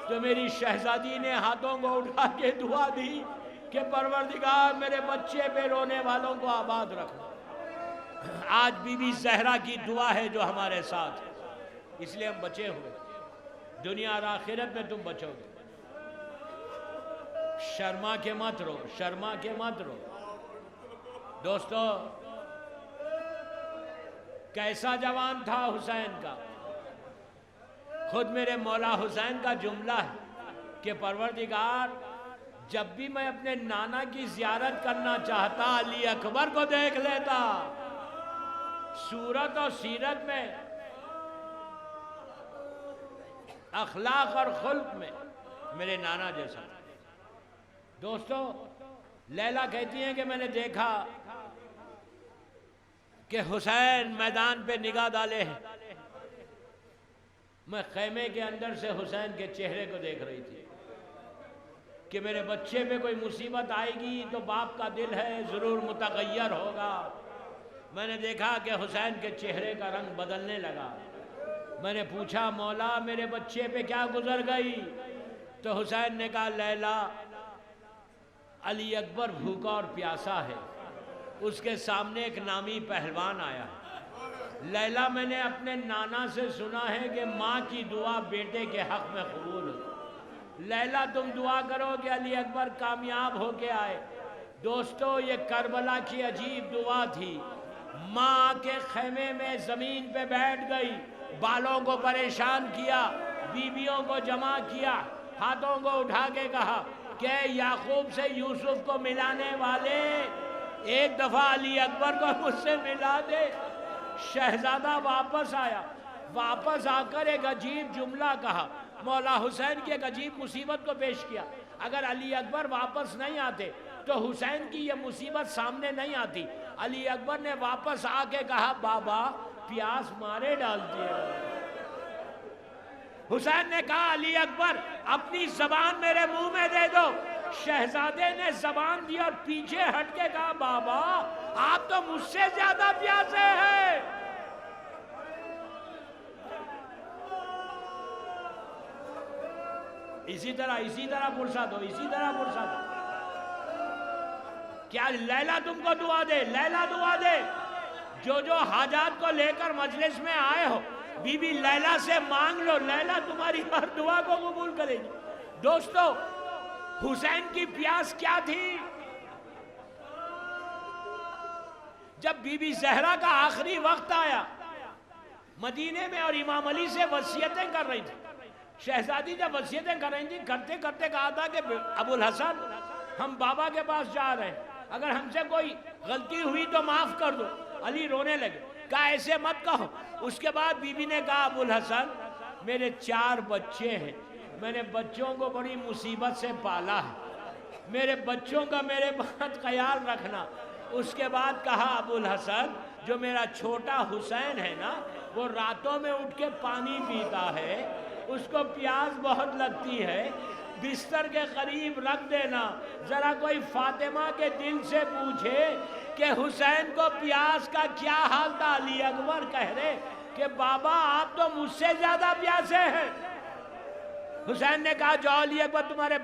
تو میری شہزادی نے ہاتھوں کو اٹھا کے دعا دی کہ پروردگار میرے بچے پہ رونے والوں کو آباد رکھنا. آج بی بی زہرا کی دعا ہے جو ہمارے ساتھ ہے، اس لیے ہم بچے ہوئے. دنیا اور آخرت میں تم بچو گے. شرما کے مت رو، شرما کے مت رو. دوستو، کیسا جوان تھا حسین کا. خود میرے مولا حسین کا جملہ ہے کہ پروردگار جب بھی میں اپنے نانا کی زیارت کرنا چاہتا، علی اکبر کو دیکھ لیتا. صورت اور سیرت میں، اخلاق اور خلق میں میرے نانا جیسا. دوستو، لیلا کہتی ہیں کہ میں نے دیکھا کہ حسین میدان پہ نگاہ ڈالے ہیں. میں خیمے کے اندر سے حسین کے چہرے کو دیکھ رہی تھی کہ میرے بچے پہ کوئی مصیبت آئے گی تو باپ کا دل ہے ضرور متغیر ہوگا. میں نے دیکھا کہ حسین کے چہرے کا رنگ بدلنے لگا. میں نے پوچھا، مولا میرے بچے پہ کیا گزر گئی؟ تو حسین نے کہا، لیلا علی اکبر بھوکا اور پیاسا ہے، اس کے سامنے ایک نامی پہلوان آیا. لیلا میں نے اپنے نانا سے سنا ہے کہ ماں کی دعا بیٹے کے حق میں قبول ہو. لیلا تم دعا کرو کہ علی اکبر کامیاب ہو کے آئے. دوستو، یہ کربلا کی عجیب دعا تھی. ماں کے خیمے میں زمین پہ بیٹھ گئی، بالوں کو پریشان کیا، بیویوں کو جمع کیا، ہاتھوں کو اٹھا کے کہا کہ یعقوب سے یوسف کو ملانے والے ایک دفعہ علی اکبر کو مجھ سے ملا دے. شہزادہ واپس آیا. واپس آ کر ایک عجیب جملہ کہا. مولا حسین کی ایک عجیب مصیبت کو پیش کیا. اگر علی اکبر واپس نہیں آتے تو حسین کی یہ مصیبت سامنے نہیں آتی. علی اکبر نے واپس آ کے کہا، بابا پیاس مارے ڈالتی ہے. حسین نے کہا، علی اکبر اپنی زبان میرے منہ میں دے دو. شہزادے نے زبان دی اور پیچھے ہٹ کے کہا، بابا آپ تو مجھ سے زیادہ پیاسے ہیں. اسی طرح فرصت ہو، اسی طرح فرصت ہو. کیا لیلا تم کو دعا دے؟ لیلا دعا دے. جو حاجات کو لے کر مجلس میں آئے ہو، بی بی لیلا سے مانگ لو، لیلا تمہاری ہر دعا کو قبول کرے گی. دوستو، حسین کی پیاس کیا تھی؟ جب بی بی زہرا کا آخری وقت آیا مدینے میں اور امام علی سے وصیتیں کر رہی تھی، شہزادی جب وصیتیں کر رہی تھی کرتے کرتے کہا تھا کہ ابو الحسن ہم بابا کے پاس جا رہے ہیں، اگر ہم سے کوئی غلطی ہوئی تو معاف کر دو۔ علی رونے لگے، کہا ایسے مت کہو۔ اس کے بعد بی بی نے کہا ابو الحسن میرے 4 بچے ہیں، میں نے بچوں کو بڑی مصیبت سے پالا ہے، میرے بچوں کا میرے بہت خیال رکھنا۔ اس کے بعد کہا ابو الحسن جو میرا چھوٹا حسین ہے نا وہ راتوں میں اٹھ کے پانی پیتا ہے، اس کو پیاس بہت لگتی ہے، بستر کے قریب رکھ دینا، ذرا کوئی فاطمہ کے دل سے پوچھے کہ حسین کو پیاس کا کیا حال تھا۔ علی اکبر کہہ رہے کہ بابا آپ تو مجھ سے زیادہ پیاسے ہیں۔ حسین نے کہا جاؤ علی اکبر تمہارے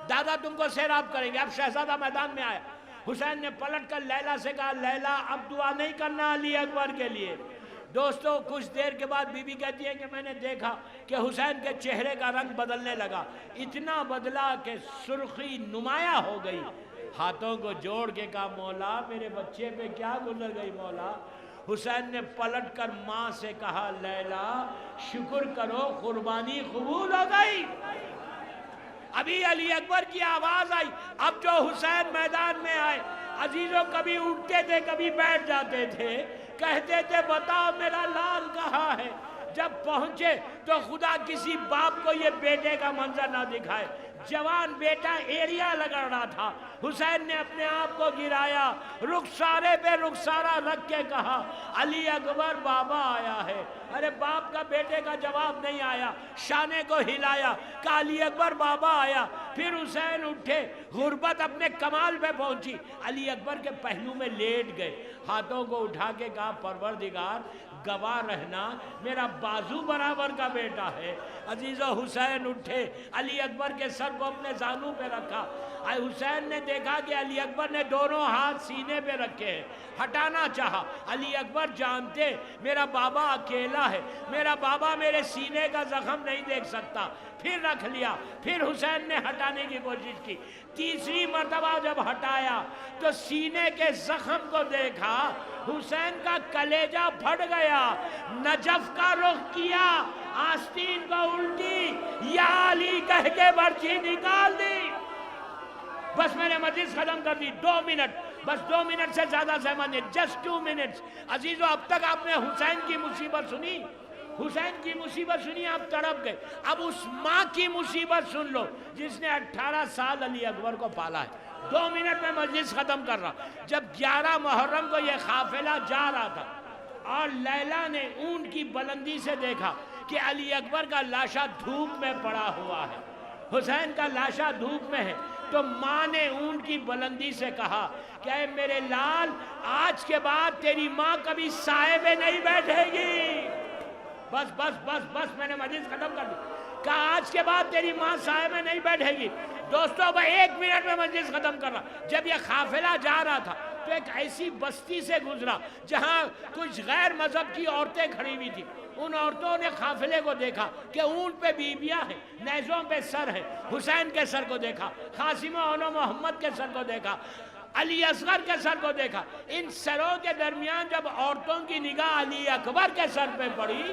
دادا تم کو سیراب کریں گے۔ اب شہزادہ میدان میں آیا، حسین نے پلٹ کر لیلا سے کہا لیلا اب دعا نہیں کرنا علی اکبر کے لیے۔ دوستو کچھ دیر کے بعد بی بی کہتی ہے کہ میں نے دیکھا کہ حسین کے چہرے کا رنگ بدلنے لگا، اتنا بدلا کہ سرخی نمایاں ہو گئی۔ ہاتھوں کو جوڑ کے کہا مولا میرے بچے پہ کیا گزر گئی مولا۔ حسین نے پلٹ کر ماں سے کہا لیلا شکر کرو قربانی قبول ہو گئی۔ ابھی علی اکبر کی آواز آئی۔ اب جو حسین میدان میں آئے عزیزوں کبھی اٹھتے تھے کبھی بیٹھ جاتے تھے، کہتے تھے بتاؤ میرا لال کہاں ہے۔ جب پہنچے تو خدا کسی باپ کو یہ بیٹے کا منظر نہ دکھائے۔ جوان بیٹا ایریا لگڑ رہا تھا، حسین نے اپنے آپ کو گرایا، رخسارے پہ رخسارہ رکھ کے کہا علی اکبر بابا آیا ہے۔ ارے باپ کا بیٹے کا جواب نہیں آیا، شانے کو ہلایا، کہا علی اکبر بابا آیا۔ پھر حسین اٹھے، غربت اپنے کمال پہ پہنچی، علی اکبر کے پہلو میں لیٹ گئے، ہاتھوں کو اٹھا کے کہا پروردگار گواہ رہنا میرا بازو برابر کا بیٹا ہے۔ عزیزو حسین اٹھے، علی اکبر کے سر کو اپنے زانوں پہ رکھا۔ حسین نے دیکھا کہ علی اکبر نے دونوں ہاتھ سینے پہ رکھے ہیں، ہٹانا چاہا۔ علی اکبر جانتے میرا بابا اکیلا ہے، میرا بابا میرے سینے کا زخم نہیں دیکھ سکتا، پھر رکھ لیا۔ پھر حسین نے ہٹانے کی کوشش کی، تیسری مرتبہ جب ہٹایا تو سینے کے زخم کو دیکھا، حسین کا کلیجہ پھٹ گیا، نجف کا رخ کیا، آستین کو الٹی، یا علی کہہ کے برچی نکال دی۔ بس میں نے مجلس ختم کر دی، 2 منٹ، بس 2 منٹ سے زیادہ زحمت نہیں، جسٹ 2 منٹس۔ عزیزو اب تک آپ نے حسین کی مصیبت سنی، حسین کی مصیبت سنی، آپ تڑپ گئے۔ اب اس ماں کی مصیبت سن لو جس نے 18 سال علی اکبر کو پالا ہے۔ 2 منٹ میں مجلس ختم کر رہا۔ جب 11 محرم کو یہ قافلہ جا رہا تھا اور لیلا نے اونٹ کی بلندی سے دیکھا کہ علی اکبر کا لاشا دھوپ میں پڑا ہوا ہے، حسین کا لاشا دھوپ میں ہے، تو ماں نے اونٹ کی بلندی سے کہا کہ اے میرے لال آج کے بعد تیری ماں کبھی سائے میں نہیں بیٹھے گی۔ بس بس بس بس میں نے مجلس ختم کر دی، کہا آج کے بعد تیری ماں سائے میں نہیں بیٹھے گی۔ دوستو میں 1 منٹ میں مجلس ختم کر رہا۔ جب یہ قافلہ جا رہا تھا تو ایک ایسی بستی سے گزرا جہاں کچھ غیر مذہب کی عورتیں کھڑی ہوئی تھی۔ ان عورتوں نے قافلے کو دیکھا کہ اونٹ پہ بیبیاں ہیں، نیزوں پہ سر ہے، حسین کے سر کو دیکھا، قاسم و محمد کے سر کو دیکھا، علی اصغر کے سر کو دیکھا۔ ان سروں کے درمیان جب عورتوں کی نگاہ علی اکبر کے سر پہ پڑی،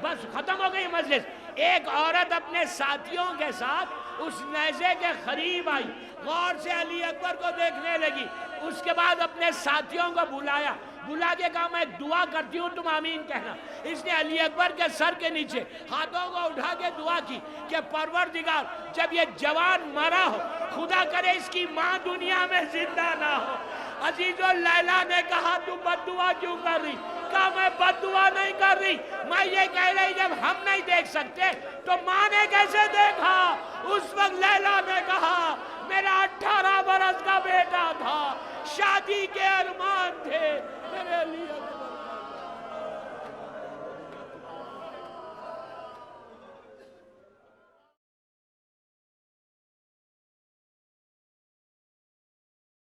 بس ختم ہو گئی مجلس۔ ایک عورت اپنے ساتھیوں کے ساتھ اس نیزے کے قریب آئی، غور سے علی اکبر کو دیکھنے لگی، اس کے بعد اپنے ساتھیوں کو بلا کے کہا میں دعا کرتی ہوں تم آمین کہنا۔ اس نے علی اکبر کے سر کے نیچے ہاتھوں کو اٹھا کے دعا کی کہ پروردگار جب یہ جوان مرا ہو خدا کرے اس کی ماں دنیا میں زندہ نہ ہو۔ عزیزو لیلا نے کہا تو بد دعا کیوں کر رہی؟ کہا میں بد دعا نہیں کر رہی، میں یہ کہہ رہی جب ہم نہیں دیکھ سکتے تو ماں نے کیسے دیکھا؟ اس وقت لیلا نے کہا میرا 18 برس کا بیٹا تھا، شادی کے ارمان تھے، میرے لیے